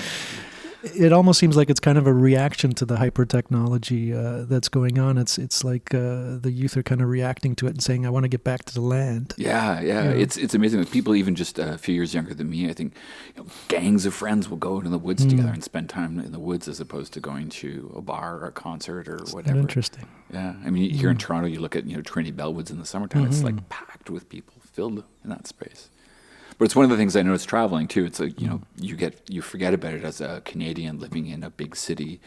it almost seems like it's kind of a reaction to the hyper technology that's going on. It's like the youth are kind of reacting to it and saying, I want to get back to the land. Yeah. It's amazing. Like people even just a few years younger than me, I think gangs of friends will go into the woods together and spend time in the woods as opposed to going to a bar or a concert or whatever. Interesting. Yeah. I mean, here in Toronto, you look at Trinity Bellwoods in the summertime, it's like packed with people, filled in that space. But it's one of the things I noticed traveling too. It's like, you forget about it as a Canadian living in a big city,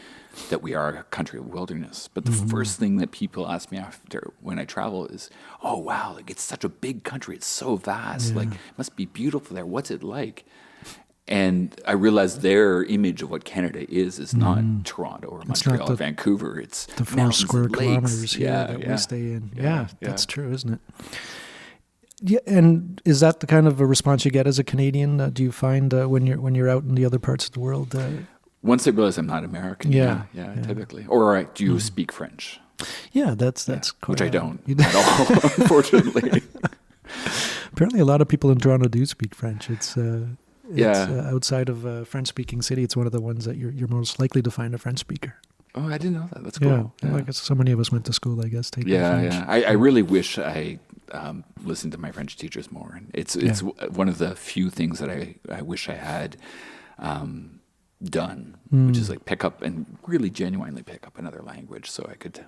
that we are a country of wilderness. But the first thing that people ask me after when I travel is, oh wow, like it's such a big country. It's so vast. Like it must be beautiful there. What's it like? And I realized their image of what Canada is not Toronto or Montreal or Vancouver. It's the 4 square kilometers that we stay in. Yeah, that's true, isn't it? Yeah, and is that the kind of a response you get as a Canadian? Do you find when you're out in the other parts of the world? Once I realize I'm not American, typically. Or do you speak French? Yeah, that's quite... Which I don't at all, unfortunately. Apparently a lot of people in Toronto do speak French. It's outside of a French-speaking city, it's one of the ones that you're most likely to find a French speaker. Oh, I didn't know that. That's cool. Yeah. I guess so many of us went to school, I guess, taking French. I really wish I listen to my French teachers more. And it's one of the few things that I wish I had done, which is like pick up and really genuinely pick up another language so I could,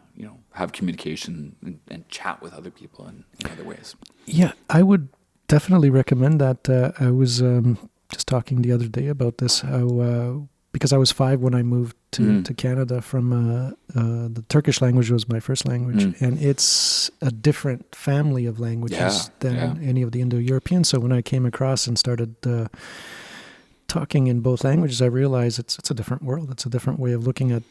have communication and chat with other people in other ways. Yeah, I would definitely recommend that. I was just talking the other day about this, how, because I was 5 when I moved to Canada from the Turkish language was my first language, and it's a different family of languages than any of the Indo-European. So when I came across and started talking in both languages, I realized it's a different world. It's a different way of looking at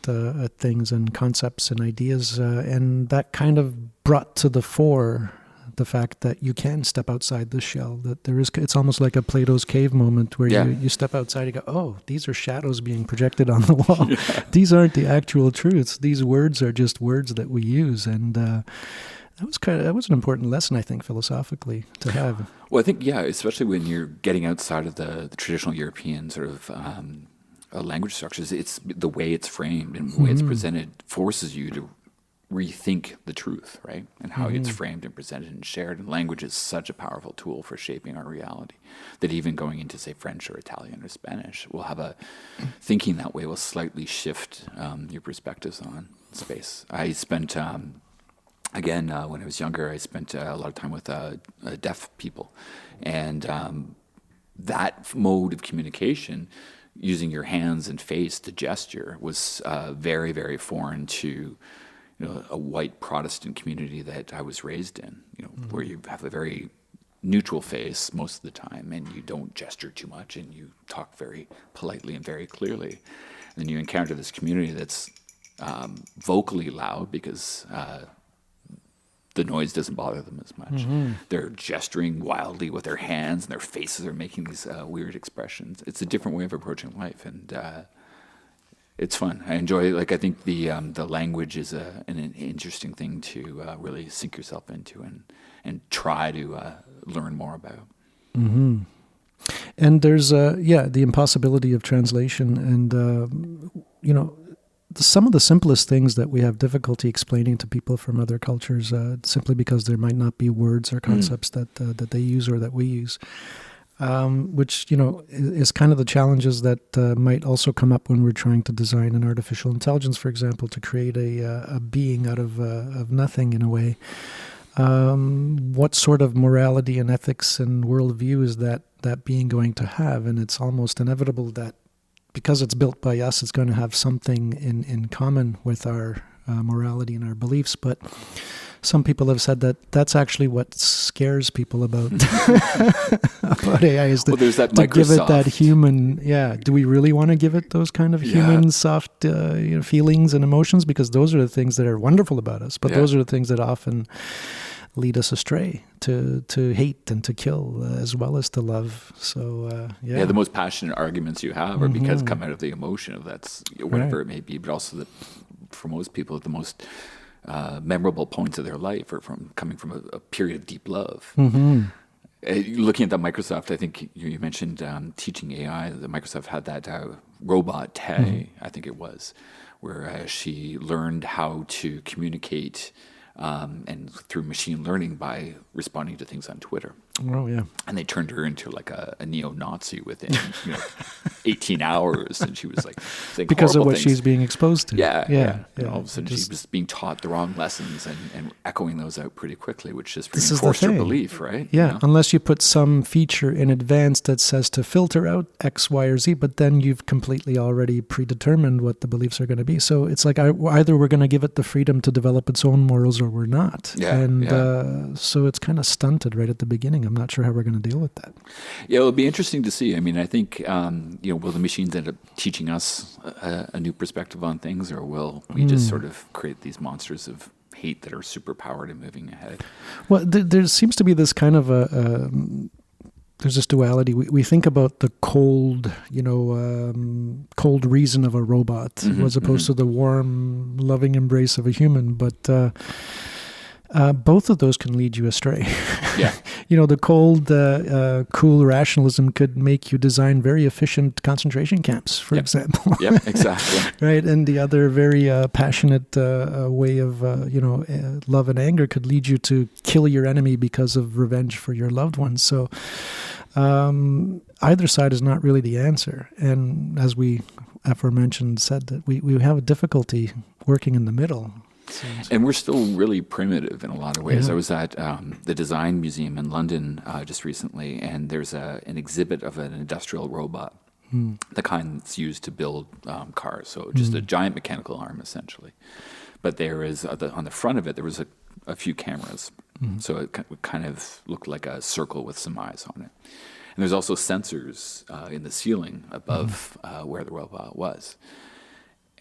things and concepts and ideas, and that kind of brought to the fore the fact that you can step outside the shell, that it's almost like a Plato's cave moment where you step outside, you go, oh, these are shadows being projected on the wall. These aren't the actual truths. These words are just words that we use. And that was an important lesson, I think, philosophically to have. Well, I think, especially when you're getting outside of the traditional European sort of language structures, it's the way it's framed and the way it's presented forces you to rethink the truth, right? And how it's framed and presented and shared. And language is such a powerful tool for shaping our reality that even going into, say, French or Italian or Spanish, we'll have thinking that way will slightly shift your perspectives on space. I spent, when I was younger, I spent a lot of time with deaf people. And that mode of communication, using your hands and face to gesture, was very, very foreign to a white Protestant community that I was raised in, where you have a very neutral face most of the time and you don't gesture too much and you talk very politely and very clearly. And then you encounter this community that's vocally loud because the noise doesn't bother them as much. They're gesturing wildly with their hands and their faces are making these weird expressions. It's a different way of approaching life, and it's fun. I enjoy it. I think the language is an interesting thing to really sink yourself into and try to learn more about. And there's the impossibility of translation, and some of the simplest things that we have difficulty explaining to people from other cultures, simply because there might not be words or concepts that they use or that we use. Which, is kind of the challenges that might also come up when we're trying to design an artificial intelligence, for example, to create a being out of nothing in a way. What sort of morality and ethics and worldview is that being going to have? And it's almost inevitable that because it's built by us, it's going to have something in common with our morality and our beliefs. But some people have said that that's actually what scares people about AI is to give it that human. Yeah, do we really want to give it those kind of human, soft feelings and emotions? Because those are the things that are wonderful about us. But those are the things that often lead us astray to hate and to kill as well as to love. So the most passionate arguments you have are because come out of the emotion of that's whatever it may be, but also for most people the most memorable points of their life are coming from a period of deep love. Looking at that Microsoft, I think you mentioned teaching AI. The Microsoft had that robot Tay, I think it was, where she learned how to communicate and through machine learning by responding to things on Twitter. Oh, yeah. And they turned her into like a neo-Nazi within 18 hours, and she was like saying because of what things. She's being exposed to. Yeah. And all of a sudden she was being taught the wrong lessons and echoing those out pretty quickly, which just reinforced her belief, right? Yeah, unless you put some feature in advance that says to filter out X, Y, or Z, but then you've completely already predetermined what the beliefs are going to be. So it's like either we're going to give it the freedom to develop its own morals or we're not. So it's kind of stunted right at the beginning. I'm not sure how we're going to deal with that. Yeah, it'll be interesting to see. I mean, I think, will the machines end up teaching us a new perspective on things, or will we just sort of create these monsters of hate that are super powered and moving ahead? Well, there seems to be this kind of there's this duality. We think about the cold, cold reason of a robot as opposed to the warm, loving embrace of a human. But Both of those can lead you astray. Yeah. The cold, cool rationalism could make you design very efficient concentration camps, for example. Yep, exactly. Right, and the other very passionate way of, love and anger could lead you to kill your enemy because of revenge for your loved ones. So either side is not really the answer. And as we aforementioned said, that we have a difficulty working in the middle. And we're still really primitive in a lot of ways. Yeah. I was at the Design Museum in London just recently, and there's an exhibit of an industrial robot, the kind that's used to build cars. So just a giant mechanical arm, essentially. But there is, on the front of it, there was a few cameras. So it kind of looked like a circle with some eyes on it. And there's also sensors in the ceiling above where the robot was.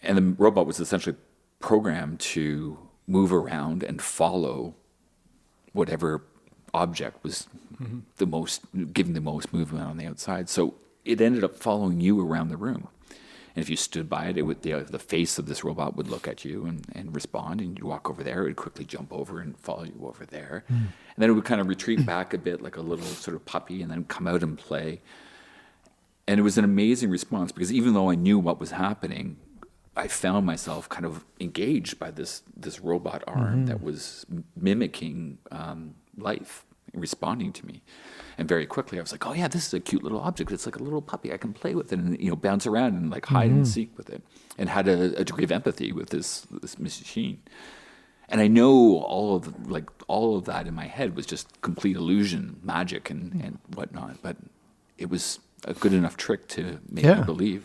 And the robot was essentially programmed to move around and follow whatever object was giving the most movement on the outside. So it ended up following you around the room. And if you stood by it, the face of this robot would look at you and respond, and you'd walk over there, it would quickly jump over and follow you over there. And then it would kind of retreat back a bit like a little sort of puppy and then come out and play. And it was an amazing response because even though I knew what was happening, I found myself kind of engaged by this robot arm that was mimicking life, responding to me. And very quickly I was like, oh yeah, this is a cute little object. It's like a little puppy. I can play with it and bounce around and like hide and seek with it. And had a degree of empathy with this machine. And I know all of that in my head was just complete illusion, magic and whatnot. But it was a good enough trick to make me believe.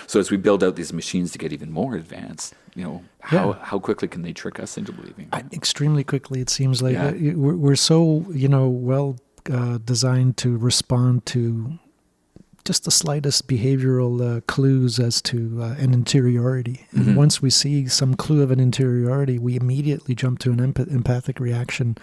So as we build out these machines to get even more advanced, how quickly can they trick us into believing? Extremely quickly, it seems like. We're so, well designed to respond to just the slightest behavioral clues as to an interiority. And once we see some clue of an interiority, we immediately jump to an empathic reaction.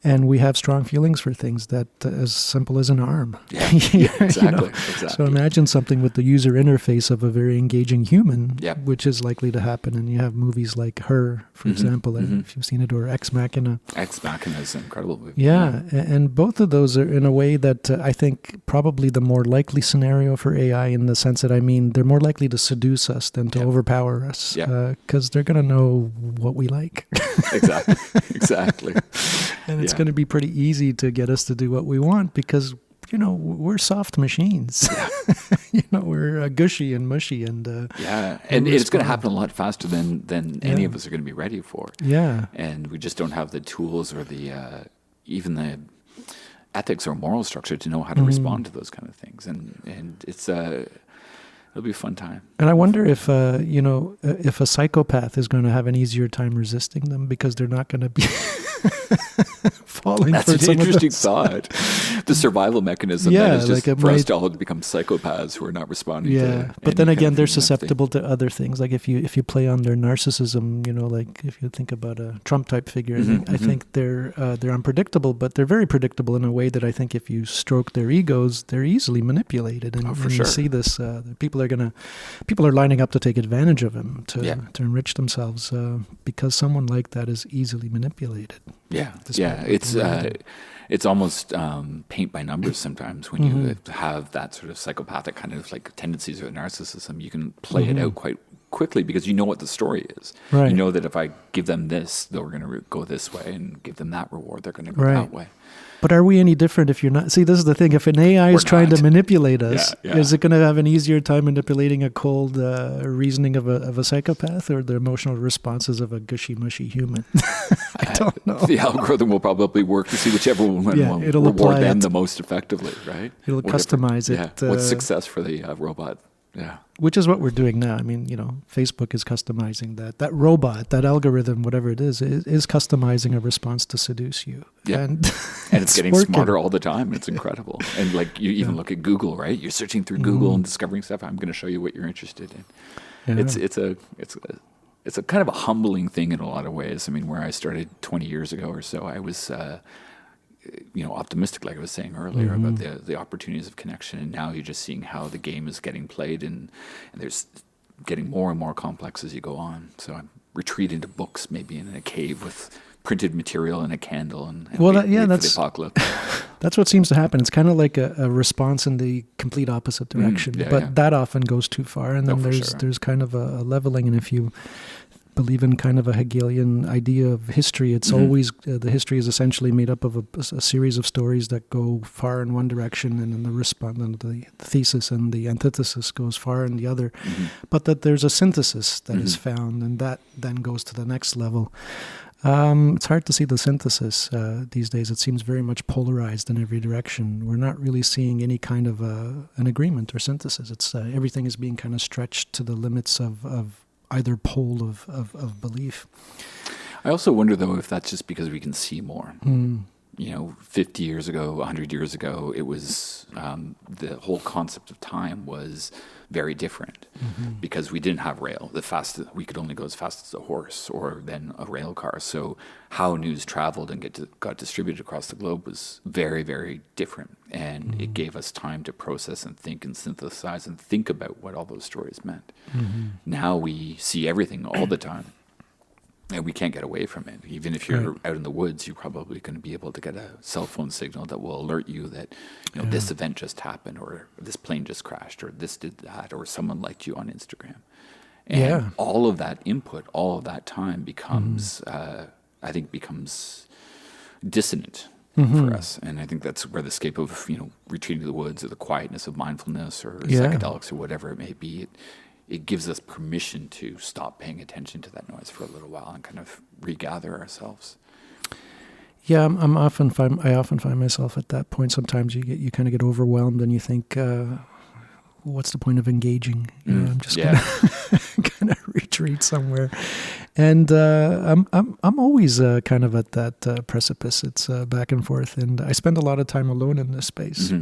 And we have strong feelings for things that as simple as an arm. Yeah, exactly. So imagine something with the user interface of a very engaging human, which is likely to happen. And you have movies like Her, for example, if you've seen it, or Ex Machina. Ex Machina is an incredible movie. Yeah, and both of those are in a way that I think probably the more likely scenario for AI, in the sense that, they're more likely to seduce us than to overpower us, because they're going to know what we like. Exactly. And it's going to be pretty easy to get us to do what we want because, we're soft machines. We're gushy and mushy. And and it's going to happen a lot faster than any of us are going to be ready for. Yeah. And we just don't have the tools or even the ethics or moral structure to know how to respond to those kind of things. And it's it'll be a fun time. And I wonder if if a psychopath is going to have an easier time resisting them because they're not going to be falling That's for an some interesting of those. thought. The survival mechanism that is just for us to all become psychopaths who are not responding to but then again, they're empathy. susceptible to other things. Like if you play on their narcissism, like if you think about a Trump type figure, I think they're unpredictable, but they're very predictable in a way that I think if you stroke their egos, they're easily manipulated. And, for and sure. you see this, people are lining up to take advantage of them to enrich themselves because someone like that is easily manipulated. It's almost paint by numbers sometimes when you have that sort of psychopathic kind of like tendencies or narcissism. You can play it out quite quickly because you know what the story is. Right. You know that if I give them this, they're going to go this way, and give them that reward, they're going to go that way. But are we any different if you're not? See, this is the thing. If an AI is trying to manipulate us, is it going to have an easier time manipulating a cold reasoning of a psychopath or the emotional responses of a gushy, mushy human? I don't know. The algorithm will probably work to see whichever one will reward them the most effectively, right? It'll customize it. What's success for the robot? Yeah. Which is what we're doing now. Facebook is customizing that robot, that algorithm, whatever it is customizing a response to seduce you. Yeah. And it's getting smarter all the time. It's incredible. And like you even look at Google, right? You're searching through Google and discovering stuff. I'm going to show you what you're interested in. Yeah. It's a kind of a humbling thing in a lot of ways. Where I started 20 years ago or so, I was optimistic, like I was saying earlier, about the opportunities of connection. And now you're just seeing how the game is getting played, and there's getting more and more complex as you go on. So I'm retreating to books, maybe in a cave with printed material and a candle and Well, wait for that's the apocalypse. that's what seems to happen. It's kind of like a response in the complete opposite direction, but that often goes too far. And then there's kind of a leveling, and if you believe in kind of a Hegelian idea of history, it's always the history is essentially made up of a series of stories that go far in one direction, and then the thesis and the antithesis goes far in the other, but that there's a synthesis that is found, and that then goes to the next level. It's hard to see the synthesis these days. It seems very much polarized in every direction. We're not really seeing any kind of an agreement or synthesis. It's everything is being kind of stretched to the limits of either pole of belief. I also wonder, though, if that's just because we can see more. 50 years ago, 100 years ago, it was the whole concept of time was very different because we didn't have rail. We could only go as fast as a horse or then a rail car. So how news traveled and got distributed across the globe was very, very different. And it gave us time to process and think and synthesize and think about what all those stories meant. Now we see everything all the time. And we can't get away from it. Even if you're out in the woods, you're probably going to be able to get a cell phone signal that will alert you that this event just happened, or this plane just crashed, or this did that, or someone liked you on Instagram. And all of that input, all of that time becomes, I think, becomes dissonant for us. And I think that's where the escape of retreating to the woods, or the quietness of mindfulness, or psychedelics, or whatever it may be. It gives us permission to stop paying attention to that noise for a little while and kind of regather ourselves. Yeah, I often find myself at that point. Sometimes you kind of get overwhelmed and you think, what's the point of engaging? I'm just gonna retreat somewhere. And I'm always kind of at that precipice. It's back and forth, and I spend a lot of time alone in this space.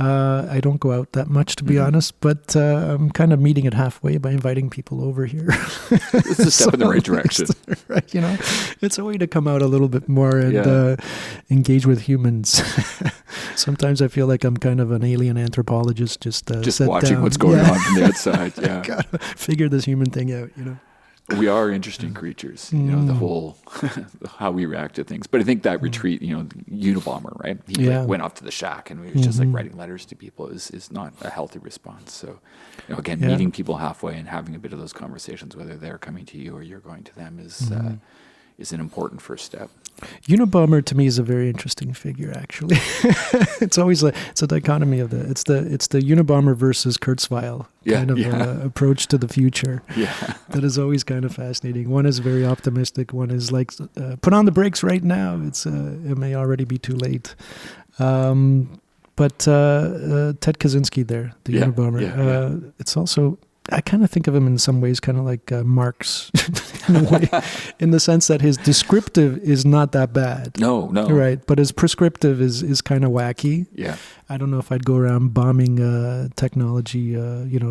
I don't go out that much, to be honest, but I'm kind of meeting it halfway by inviting people over here. It's a step in the right direction. Right, it's a way to come out a little bit more and engage with humans. Sometimes I feel like I'm kind of an alien anthropologist, just watching down. what's going on from the outside. Yeah, gotta figure this human thing out. We are interesting creatures, the whole, how we react to things. But I think that retreat, Unabomber, right? He went off to the shack and we was just writing letters to people is not a healthy response. So, again, meeting people halfway and having a bit of those conversations, whether they're coming to you or you're going to them, is an important first step. Unabomber to me is a very interesting figure, actually. It's always it's a dichotomy of it's the Unabomber versus Kurzweil kind of approach to the future. That is always kind of fascinating. One is very optimistic. One is like, put on the brakes right now. It may already be too late. But Ted Kaczynski there, the Unabomber, it's also, I kind of think of him in some ways kind of like Marx in a way, in the sense that his descriptive is not that bad. No. Right, but his prescriptive is kind of wacky. Yeah. I don't know if I'd go around bombing technology,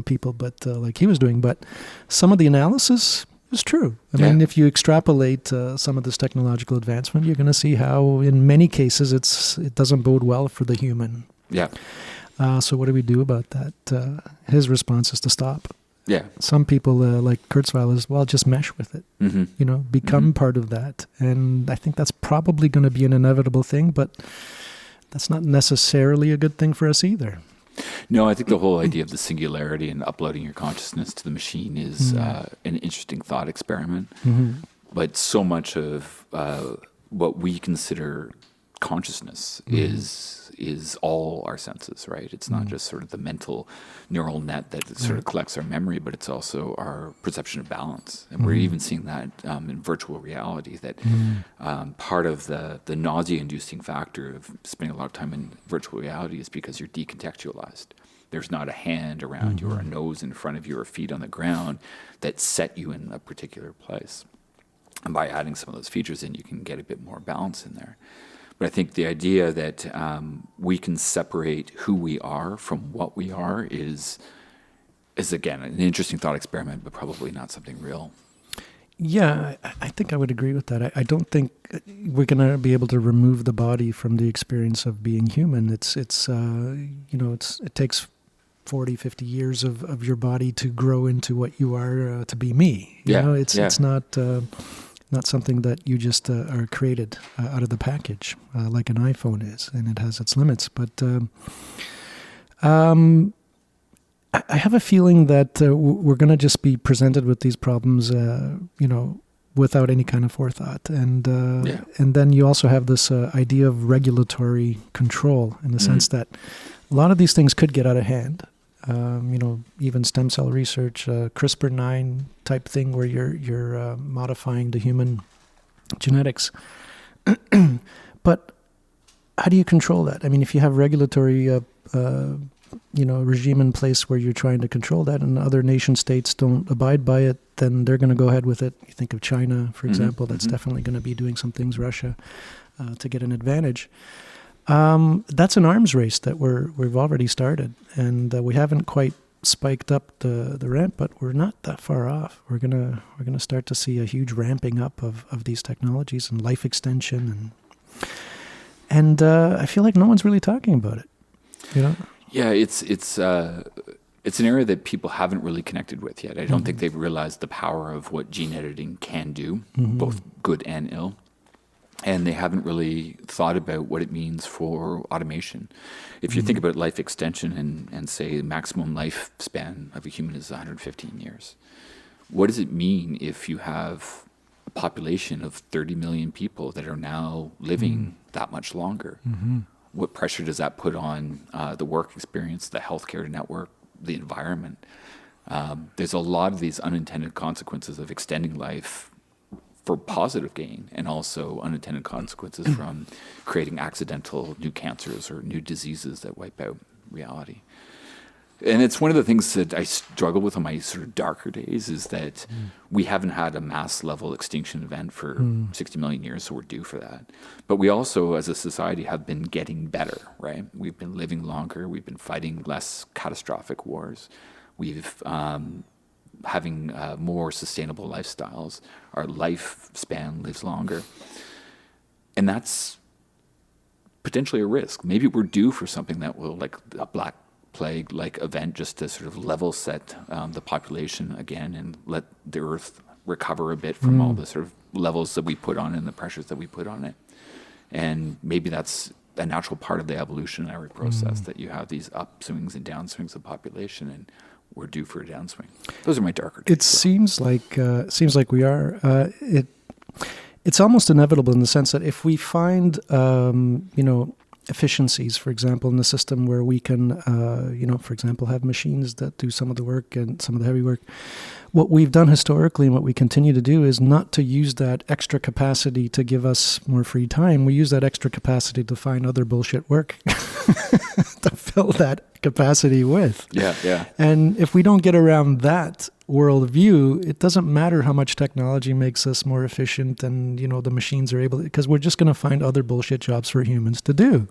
people, but like he was doing. But some of the analysis is true. I mean, if you extrapolate some of this technological advancement, you're going to see how in many cases it doesn't bode well for the human. Yeah. So what do we do about that? His response is to stop. Yeah. Some people like Kurzweil is, just mesh with it, become part of that. And I think that's probably going to be an inevitable thing, but that's not necessarily a good thing for us either. No, I think the whole idea of the singularity and uploading your consciousness to the machine is an interesting thought experiment. But so much of what we consider consciousness is all our senses, right? It's not just sort of the mental neural net that sort of collects our memory, but it's also our perception of balance. And we're even seeing that in virtual reality, that part of the nausea-inducing factor of spending a lot of time in virtual reality is because you're decontextualized. There's not a hand around you or a nose in front of you or feet on the ground that set you in a particular place. And by adding some of those features in, you can get a bit more balance in there. But I think the idea that we can separate who we are from what we are is again an interesting thought experiment, but probably not something real. Yeah, I think I would agree with that. I don't think we're going to be able to remove the body from the experience of being human. It takes 40, 50 years of your body to grow into what you are to be me. It's not. not something that you just are created out of the package, like an iPhone is, and it has its limits. But I have a feeling that we're going to just be presented with these problems, without any kind of forethought. And then you also have this idea of regulatory control, in the sense that a lot of these things could get out of hand. Even stem cell research, CRISPR-9 type thing, where you're modifying the human genetics. But how do you control that? I mean, if you have regulatory regime in place where you're trying to control that, and other nation states don't abide by it, then they're going to go ahead with it. You think of China, for example, that's definitely going to be doing some things, Russia, to get an advantage. That's an arms race that we've already started, and we haven't quite spiked up the ramp, but we're not that far off. We're gonna start to see a huge ramping up of these technologies and life extension, and I feel like no one's really talking about it. Yeah, it's an area that people haven't really connected with yet. I don't think they've realized the power of what gene editing can do, both good and ill. And they haven't really thought about what it means for automation. If you think about life extension and say the maximum lifespan of a human is 115 years, what does it mean if you have a population of 30 million people that are now living that much longer? What pressure does that put on the work experience, the healthcare network, the environment? There's a lot of these unintended consequences of extending life for positive gain, and also unintended consequences from creating accidental new cancers or new diseases that wipe out reality. And it's one of the things that I struggle with on my sort of darker days, is that we haven't had a mass level extinction event for 60 million years, so we're due for that. But we also, as a society, have been getting better, right? We've been living longer. We've been fighting less catastrophic wars. We've having more sustainable lifestyles. Our lifespan lives longer. And that's potentially a risk. Maybe we're due for something that will, like a Black Plague-like event, just to sort of level set the population again and let the Earth recover a bit from all the sort of levels that we put on it and the pressures that we put on it. And maybe that's a natural part of the evolutionary process, that you have these upswings and downswings of population, and we're due for a downswing. Those are my darker days. It seems like we are. It's almost inevitable, in the sense that if we find efficiencies, for example, in the system where we can, for example, have machines that do some of the work and some of the heavy work. What we've done historically and what we continue to do is not to use that extra capacity to give us more free time. We use that extra capacity to find other bullshit work to fill that capacity with. Yeah. And if we don't get around that worldview, it doesn't matter how much technology makes us more efficient and, the machines are able to, because we're just going to find other bullshit jobs for humans to do.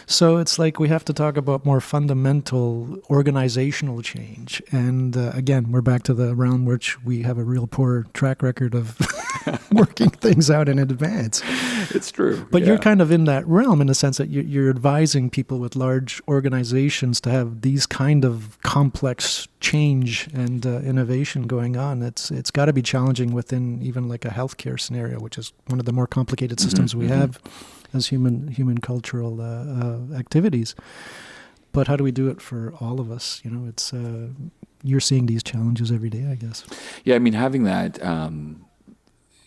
So it's like we have to talk about more fundamental organizational change. And again, we're back to the realm which we have a real poor track record of working things out in advance. It's true. But you're kind of in that realm, in the sense that you're advising people with large organizations to have these kind of complex change and innovation going on. It's got to be challenging within even like a healthcare scenario, which is one of the more complicated systems we have as human cultural activities. But how do we do it for all of us? It's you're seeing these challenges every day, I guess. Yeah, I mean, having that,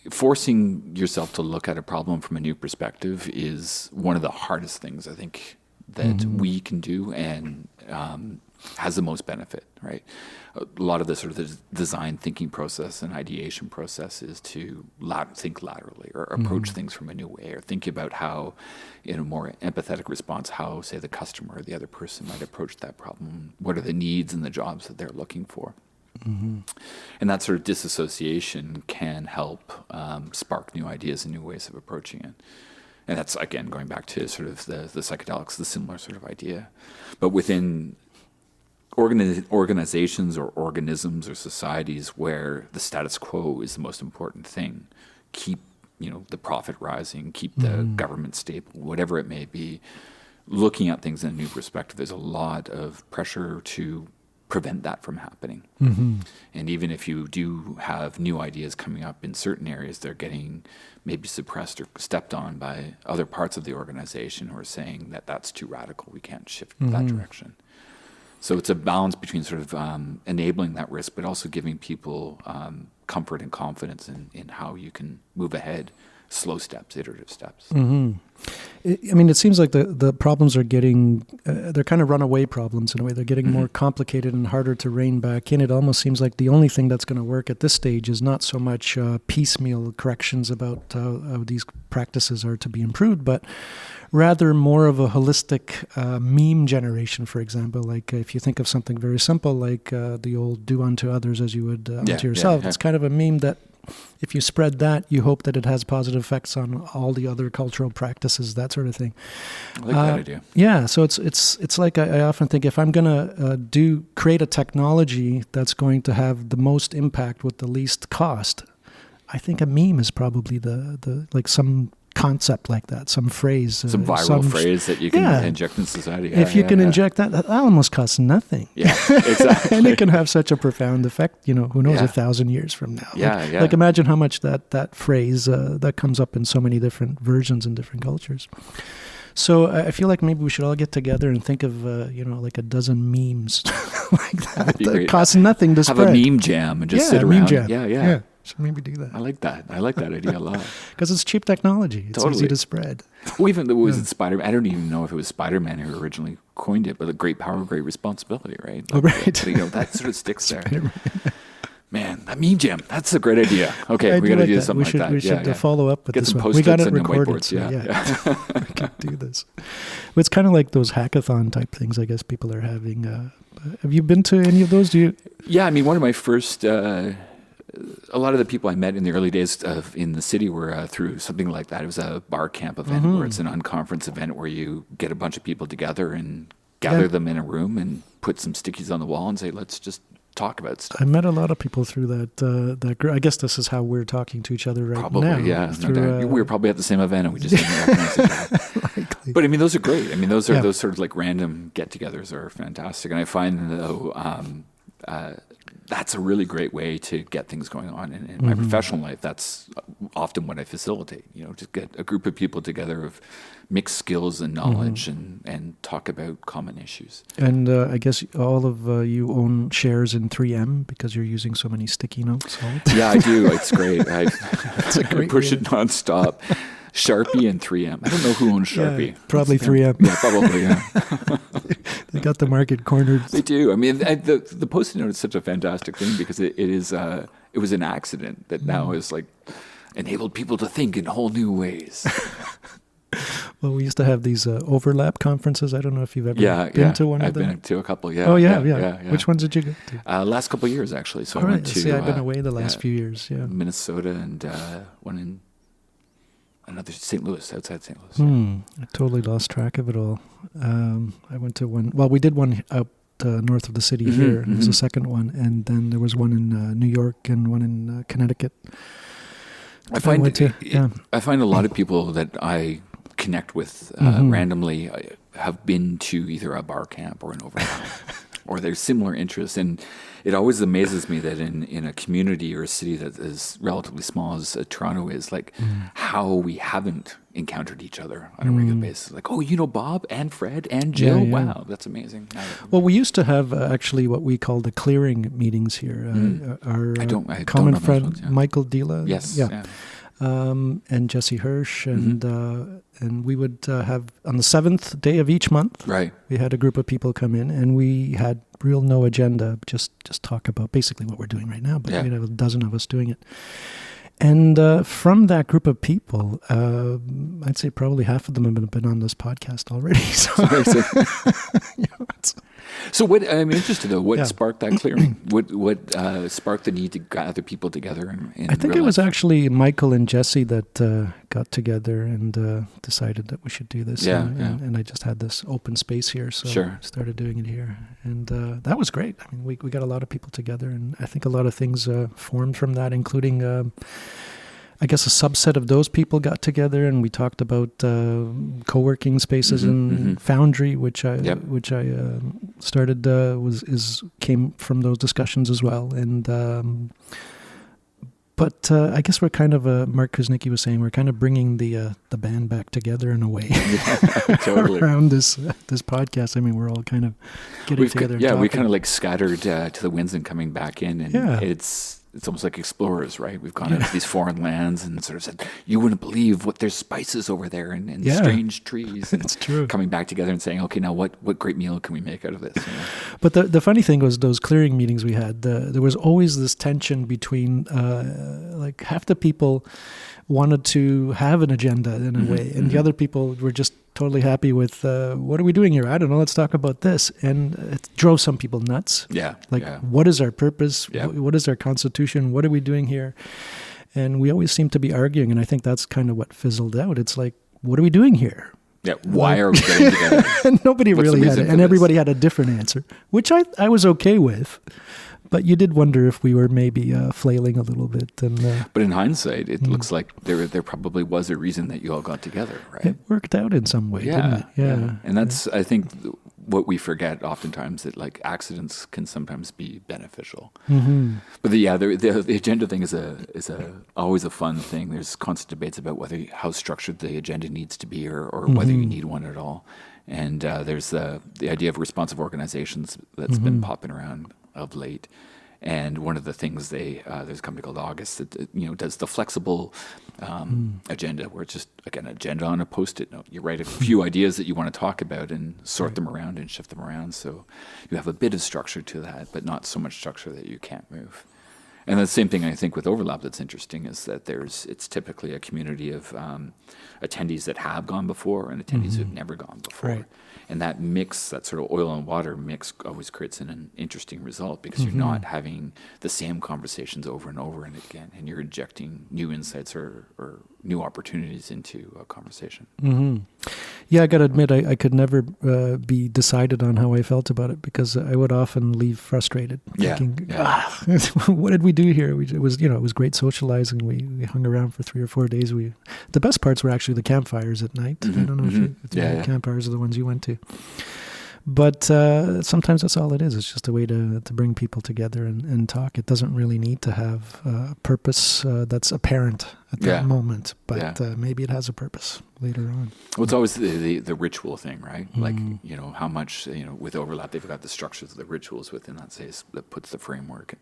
forcing yourself to look at a problem from a new perspective is one of the hardest things, I think, that we can do, and has the most benefit, right? A lot of the sort of the design thinking process and ideation process is to think laterally, or approach things from a new way, or think about how, in a more empathetic response, how, say, the customer or the other person might approach that problem. What are the needs and the jobs that they're looking for? And that sort of disassociation can help spark new ideas and new ways of approaching it. And that's, again, going back to sort of the psychedelics, the similar sort of idea. But within organizations or organisms or societies where the status quo is the most important thing, keep the profit rising, keep the government stable, whatever it may be, looking at things in a new perspective. There's a lot of pressure to prevent that from happening. And even if you do have new ideas coming up in certain areas, they're getting maybe suppressed or stepped on by other parts of the organization who are saying that that's too radical, we can't shift that direction. So it's a balance between sort of enabling that risk, but also giving people comfort and confidence in how you can move ahead, slow steps, iterative steps. I mean, it seems like the problems are getting, they're kind of runaway problems in a way. They're getting more complicated and harder to rein back in. It almost seems like the only thing that's going to work at this stage is not so much piecemeal corrections about how these practices are to be improved, but rather more of a holistic meme generation, for example. Like if you think of something very simple, like the old do unto others as you would unto yourself, it's kind of a meme that if you spread that, you hope that it has positive effects on all the other cultural practices, that sort of thing. I like that idea. Yeah, so it's like I often think if I'm going to create a technology that's going to have the most impact with the least cost, I think a meme is probably the like some concept like that, some phrase. Some viral phrase that you can inject in society. If you can inject that almost costs nothing. Yeah, exactly. And it can have such a profound effect, who knows, 1,000 years from now. Like imagine how much that phrase, that comes up in so many different versions in different cultures. So I feel like maybe we should all get together and think of, like a dozen memes like that costs nothing to spread. Have a meme jam and just sit around. Meme jam. Yeah. Should maybe do that. I like that. I like that idea a lot. Because it's cheap technology. It's easy to spread. Well, even though it was Spider-Man, I don't even know if it was Spider-Man who originally coined it, but a great power, great responsibility, right? Right. That sort of sticks there. Man, that meme jam, that's a great idea. Okay, we got to do something like that. We should follow up with Get this some one. post-its We got it and recorded. whiteboards. We can do this. It's kind of like those hackathon type things I guess people are having. Have you been to any of those? Yeah, I mean, one of my first... a lot of the people I met in the early days in the city were through something like that. It was a bar camp event where it's an unconference event where you get a bunch of people together and gather them in a room and put some stickies on the wall and say, let's just talk about stuff. I met a lot of people through that group. I guess this is how we're talking to each other right now. Probably, yeah. We were probably at the same event and we just didn't recognize each other. But I mean, those are great. I mean, those sort of like random get-togethers are fantastic. And I find, though, that's a really great way to get things going on. In my professional life, that's often what I facilitate, just get a group of people together of mixed skills and knowledge and talk about common issues. And I guess all of you own shares in 3M because you're using so many sticky notes. Yeah, I do. It's great. I push it nonstop. Sharpie and 3M. I don't know who owns Sharpie. Probably 3M. Yeah, probably, yeah. They got the market cornered. They do. I mean, the Post-it note is such a fantastic thing because it was an accident that now is like enabled people to think in whole new ways. Well, we used to have these overlap conferences. I don't know if you've ever been to one of them. I've been to a couple, yeah. Oh, yeah. Which ones did you go to? Last couple of years, actually. So I went to... See, I've been away the last few years, Minnesota and one in... Another St. Louis, outside St. Louis. I totally lost track of it all. I went to one. Well, we did one up north of the city here. It was the second one, and then there was one in New York and one in Connecticut. I find a lot of people that I connect with randomly have been to either a bar camp or an overlap, or there's similar interests. And it always amazes me that in a community or a city that is relatively small as Toronto is, like how we haven't encountered each other on a regular basis. Like, oh, Bob and Fred and Jill? Yeah. Wow, that's amazing. Well, we used to have actually what we call the clearing meetings here. Our common friend, Michael Dila. Yes. Yeah. And Jesse Hirsch, and we would have on the 7th day of each month. Right. We had a group of people come in, and we had real no agenda, just talk about basically what we're doing right now. But we'd have a dozen of us doing it. And from that group of people, I'd say probably half of them have been on this podcast already. So what I'm interested though, what sparked that clearing? What sparked the need to gather people together? I think it was actually Michael and Jesse that got together and decided that we should do this. And I just had this open space here, so I started doing it here. And that was great. I mean, we got a lot of people together, and I think a lot of things formed from that, including I guess a subset of those people got together and we talked about co-working spaces in Foundry, which I came from those discussions as well. And but I guess we're kind of Mark Kuznicki was saying, we're kind of bringing the band back together in a way. Totally. Around this podcast. I mean, we're all kind of getting together. We kind of like scattered to the winds and coming back in, and it's almost like explorers, right? We've gone into these foreign lands and sort of said, you wouldn't believe what there's spices over there and strange trees. And it's true. Coming back together and saying, okay, now what great meal can we make out of this? You know? But the funny thing was those clearing meetings we had, there was always this tension between like half the people wanted to have an agenda in a way, and the other people were just totally happy with what are we doing here? I don't know. Let's talk about this. And it drove some people nuts. What is our purpose? Yeah. What is our constitution? What are we doing here? And we always seem to be arguing. And I think that's kind of what fizzled out. It's like, what are we doing here? Yeah. Why are we getting together? And nobody really had it. And everybody had a different answer, which I was okay with. But you did wonder if we were maybe flailing a little bit. But in hindsight, it looks like there probably was a reason that you all got together, right? It worked out in some way, didn't it? Yeah. And that's, I think, what we forget oftentimes, that like accidents can sometimes be beneficial. Mm-hmm. But the agenda thing is always a fun thing. There's constant debates about how structured the agenda needs to be, or whether you need one at all. And there's the idea of responsive organizations that's been popping around of late. And one of the things there's a company called August that does the flexible agenda, where it's just like an agenda on a Post-it note. You write a few ideas that you want to talk about and sort them around and shift them around, so you have a bit of structure to that, but not so much structure that you can't move. And the same thing I think with Overlap that's interesting is that it's typically a community of attendees that have gone before and attendees who've never gone before. Right. And that mix, that sort of oil and water mix, always creates an interesting result, because you're not having the same conversations over and over and again, and you're injecting new insights or new opportunities into a conversation. Mm-hmm. Yeah, I got to admit, I could never be decided on how I felt about it, because I would often leave frustrated, thinking, what did we do here? It was great socializing. We hung around for 3 or 4 days. The best parts were actually the campfires at night. I don't know if the campfires are the ones you went to. But sometimes that's all it is. It's just a way to bring people together and talk. It doesn't really need to have a purpose that's apparent at that moment, but maybe it has a purpose later on. Well, it's always the ritual thing, right? Like, how much, with Overlap, they've got the structures of the rituals within that space that puts the framework.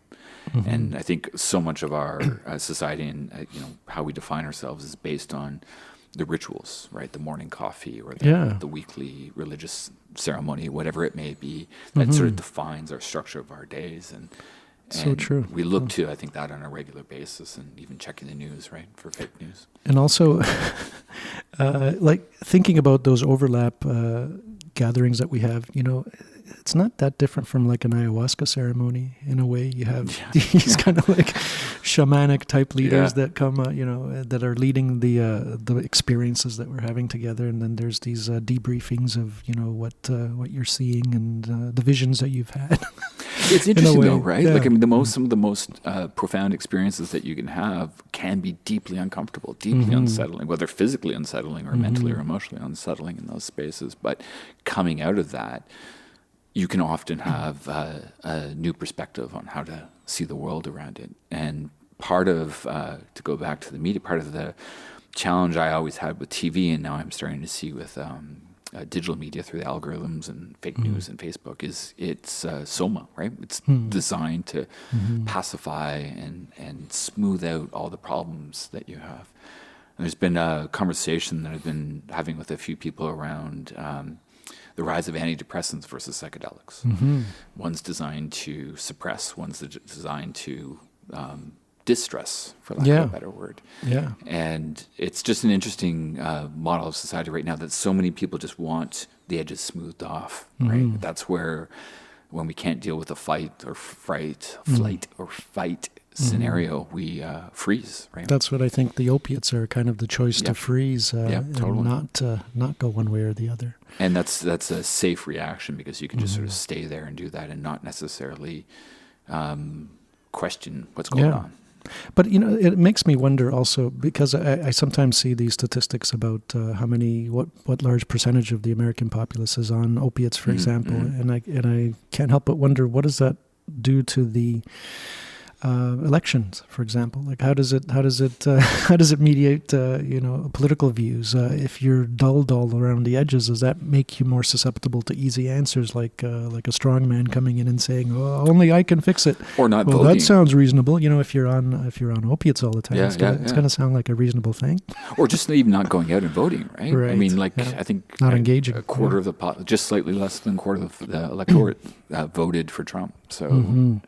And I think so much of our society and, how we define ourselves is based on the rituals, right? The morning coffee or the weekly religious ceremony, whatever it may be, that sort of defines our structure of our days. And so true. We look to, I think, that on a regular basis, and even checking the news, right, for fake news. And also, like thinking about those Overlap gatherings that we have, it's not that different from like an ayahuasca ceremony in a way. You have these kind of like shamanic type leaders that come, that are leading the experiences that we're having together, and then there's these debriefings of what you're seeing and the visions that you've had. It's interesting though, right? Yeah. Like some of the most profound experiences that you can have can be deeply uncomfortable, deeply unsettling, whether physically unsettling or mentally or emotionally unsettling in those spaces. But coming out of that, you can often have a new perspective on how to see the world around it. And part of, to go back to the media, part of the challenge I always had with TV, and now I'm starting to see with digital media through the algorithms and fake news and Facebook, is it's soma, right? It's designed to pacify and smooth out all the problems that you have. And there's been a conversation that I've been having with a few people around the rise of antidepressants versus psychedelics. One's designed to suppress, one's designed to distress, for lack of a better word. Yeah. And it's just an interesting model of society right now that so many people just want the edges smoothed off, right? That's where, when we can't deal with a flight or fight scenario, we freeze, right? That's what I think the opiates are, kind of the choice to freeze totally. and not go one way or the other. And that's a safe reaction, because you can just sort of stay there and do that and not necessarily question what's going on. But, it makes me wonder also, because I sometimes see these statistics about what large percentage of the American populace is on opiates, for example, and I can't help but wonder, what does that do to the elections, for example? Like, how does it mediate political views? If you're dulled all around the edges, does that make you more susceptible to easy answers, like a strong man coming in and saying, "Oh, only I can fix it," or not well, voting? That sounds reasonable. If you're on opiates all the time, it's gonna sound like a reasonable thing. Or just even not going out and voting, right? Right. I mean, I think not engaging. A quarter of just slightly less than a quarter of the electorate voted for Trump. So.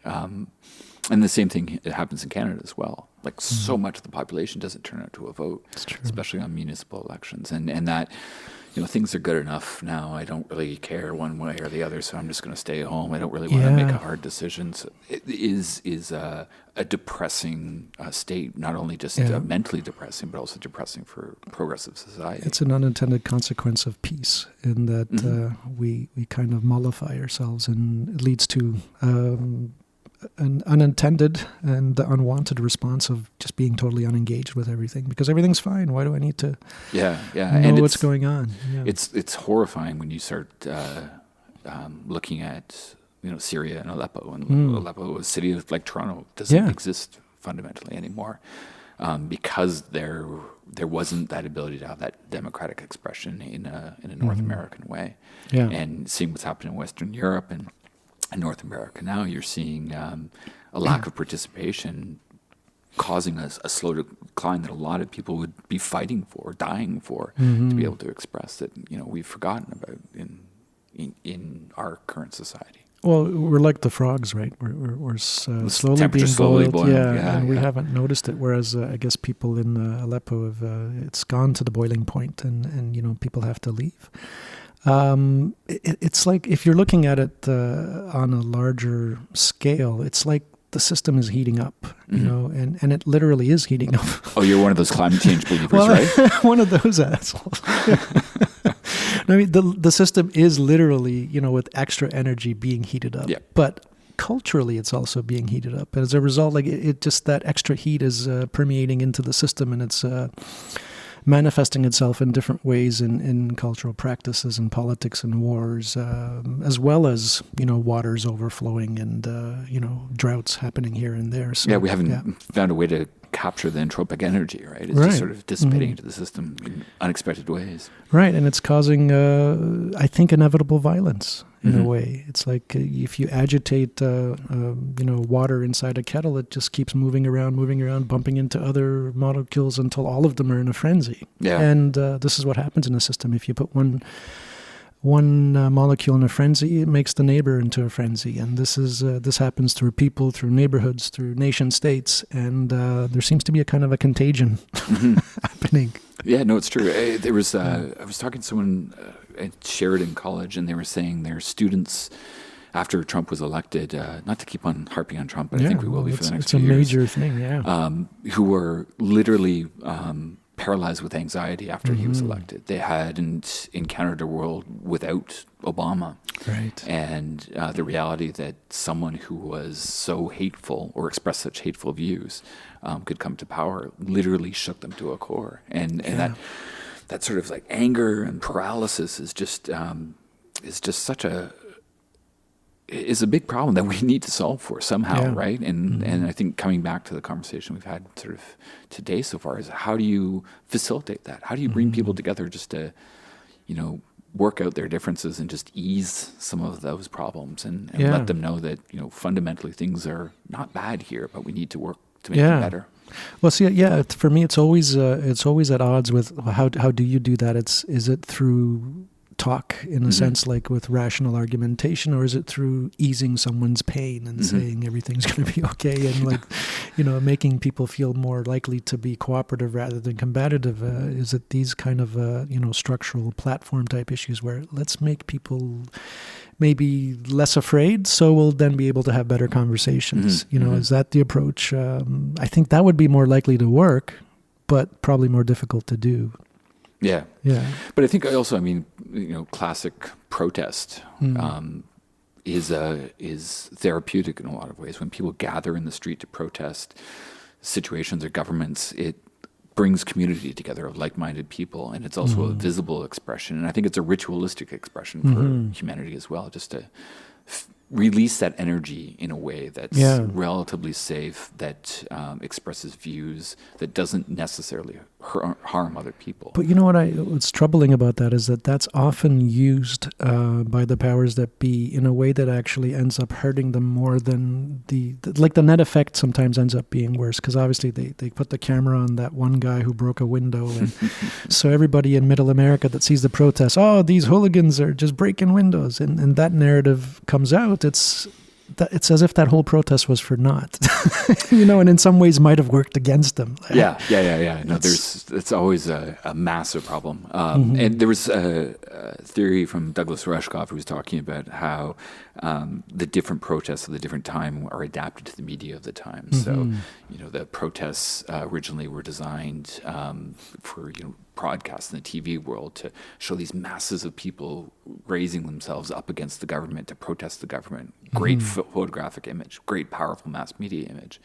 And the same thing happens in Canada as well. Like so much of the population doesn't turn out to a vote, especially on municipal elections. And that, things are good enough now. I don't really care one way or the other, so I'm just going to stay at home. I don't really want to make a hard decision. So it is a depressing state, not only just mentally depressing, but also depressing for progressive society. It's an unintended consequence of peace, in that we kind of mollify ourselves, and it leads to an unintended and unwanted response of just being totally unengaged with everything, because everything's fine. Why do I need to know what's going on? Yeah. It's horrifying when you start looking at Syria and Aleppo, and Aleppo, a city like Toronto, doesn't exist fundamentally anymore, because there wasn't that ability to have that democratic expression in a North American way. Yeah. And seeing what's happening in Western Europe and North America now, you're seeing a lack of participation causing a slow decline that a lot of people would be fighting for, dying for, to be able to express that we've forgotten about in our current society. Well, we're like the frogs, right? We're slowly being boiled. And we haven't noticed it. Whereas I guess people in Aleppo have it's gone to the boiling point, and people have to leave. It's like, if you're looking at it on a larger scale, it's like the system is heating up, and it literally is heating up. Oh, you're one of those climate change believers, right? One of those assholes. I mean, the system is literally, with extra energy being heated up. Yeah. But culturally, it's also being heated up. And as a result, it just, that extra heat is permeating into the system, and it's manifesting itself in different ways in cultural practices and politics and wars, as well as, waters overflowing and, droughts happening here and there. So, we haven't found a way to capture the entropic energy, right? It's just sort of dissipating into the system in unexpected ways. Right, and it's causing, I think, inevitable violence in a way. It's like if you agitate, water inside a kettle, it just keeps moving around, bumping into other molecules until all of them are in a frenzy. Yeah. And this is what happens in a system. If you put one molecule in a frenzy, it makes the neighbor into a frenzy. And this happens through people, through neighborhoods, through nation states, and there seems to be a kind of a contagion happening. Yeah, no, it's true. I was talking to someone at Sheridan College, and they were saying their students, after Trump was elected, not to keep on harping on Trump, but I think we will be for the next few years. It's a major thing, who were literally paralyzed with anxiety after he was elected. They hadn't encountered a world without Obama. Right. And the reality that someone who was so hateful or expressed such hateful views could come to power literally shook them to a core. And that sort of like anger and paralysis is just such is a big problem that we need to solve for somehow, right? And I think coming back to the conversation we've had sort of today so far is, how do you facilitate that? How do you bring people together just to, work out their differences and just ease some of those problems and let them know that, fundamentally things are not bad here, but we need to work to make them better. Well, see, for me, it's always at odds with how do you do that? Is it through talk in a sense, like with rational argumentation, or is it through easing someone's pain and saying everything's going to be okay, and like, making people feel more likely to be cooperative rather than combative? Is it these kind of structural platform type issues where let's make people maybe less afraid, so we'll then be able to have better conversations? Is that the approach? I think that would be more likely to work, but probably more difficult to do. Yeah. But I think also, classic protest is therapeutic in a lot of ways. When people gather in the street to protest, situations or governments, it brings community together of like-minded people, and it's also a visible expression. And I think it's a ritualistic expression for humanity as well, just to release that energy in a way that's relatively safe, that expresses views, that doesn't necessarily harm other people. But you know what's troubling about that is that that's often used by the powers that be in a way that actually ends up hurting them more than like the net effect sometimes ends up being worse, because obviously they put the camera on that one guy who broke a window, and so everybody in middle America that sees the protests, oh, these hooligans are just breaking windows, and that narrative comes out. It's as if that whole protest was for naught, and in some ways might have worked against them. Yeah. No, it's always a massive problem. And there was a theory from Douglas Rushkoff who was talking about how the different protests of the different time are adapted to the media of the time. So, the protests originally were designed for, broadcast in the TV world to show these masses of people raising themselves up against the government to protest the government. Great photographic image, great powerful mass media image.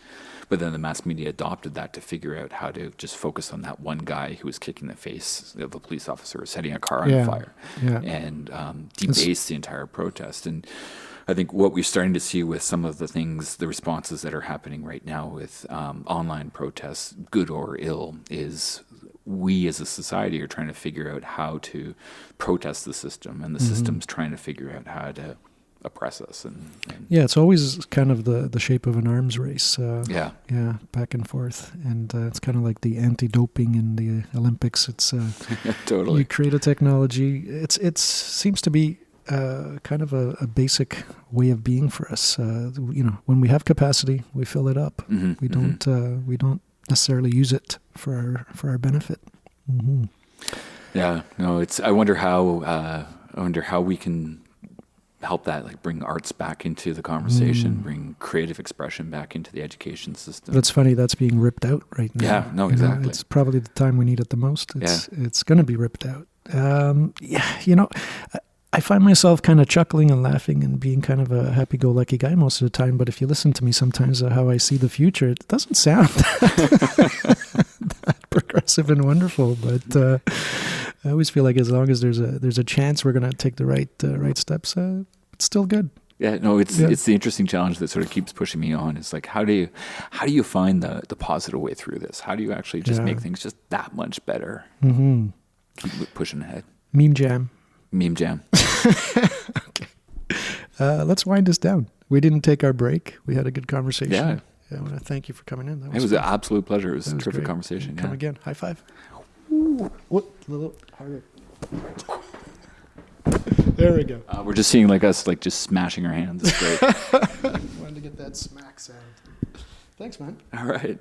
But then the mass media adopted that to figure out how to just focus on that one guy who was kicking the face of a police officer, setting a car on fire, and debase the entire protest. And I think what we're starting to see with some of the things, the responses that are happening right now with online protests, good or ill, is we as a society are trying to figure out how to protest the system, and the system's trying to figure out how to oppress us. And it's always kind of the shape of an arms race. Back and forth, and it's kind of like the anti-doping in the Olympics. It's totally. You create a technology. It seems to be kind of a basic way of being for us. When we have capacity, we fill it up. We don't necessarily use it for our benefit. Yeah, no, I wonder how we can help that, like bring arts back into the conversation, bring creative expression back into the education system. That's funny. That's being ripped out right now. Yeah, no, exactly. It's probably the time we need it the most. It's going to be ripped out. I find myself kind of chuckling and laughing and being kind of a happy-go-lucky guy most of the time, but if you listen to me sometimes how I see the future, it doesn't sound that progressive and wonderful, but I always feel like as long as there's a chance we're going to take the right steps, it's still good. Yeah, no, it's the interesting challenge that sort of keeps pushing me on. It's like, how do you find the positive way through this? How do you actually just make things just that much better? Keep pushing ahead. Meme jam. Okay. Let's wind this down. We didn't take our break. We had a good conversation. Yeah. I want to thank you for coming in. It was an absolute pleasure. It was a terrific great conversation. Come again. High five. Ooh. What? A little harder. There we go. We're just seeing us just smashing our hands. It's great. Wanted to get that smack sound. Thanks, man. All right.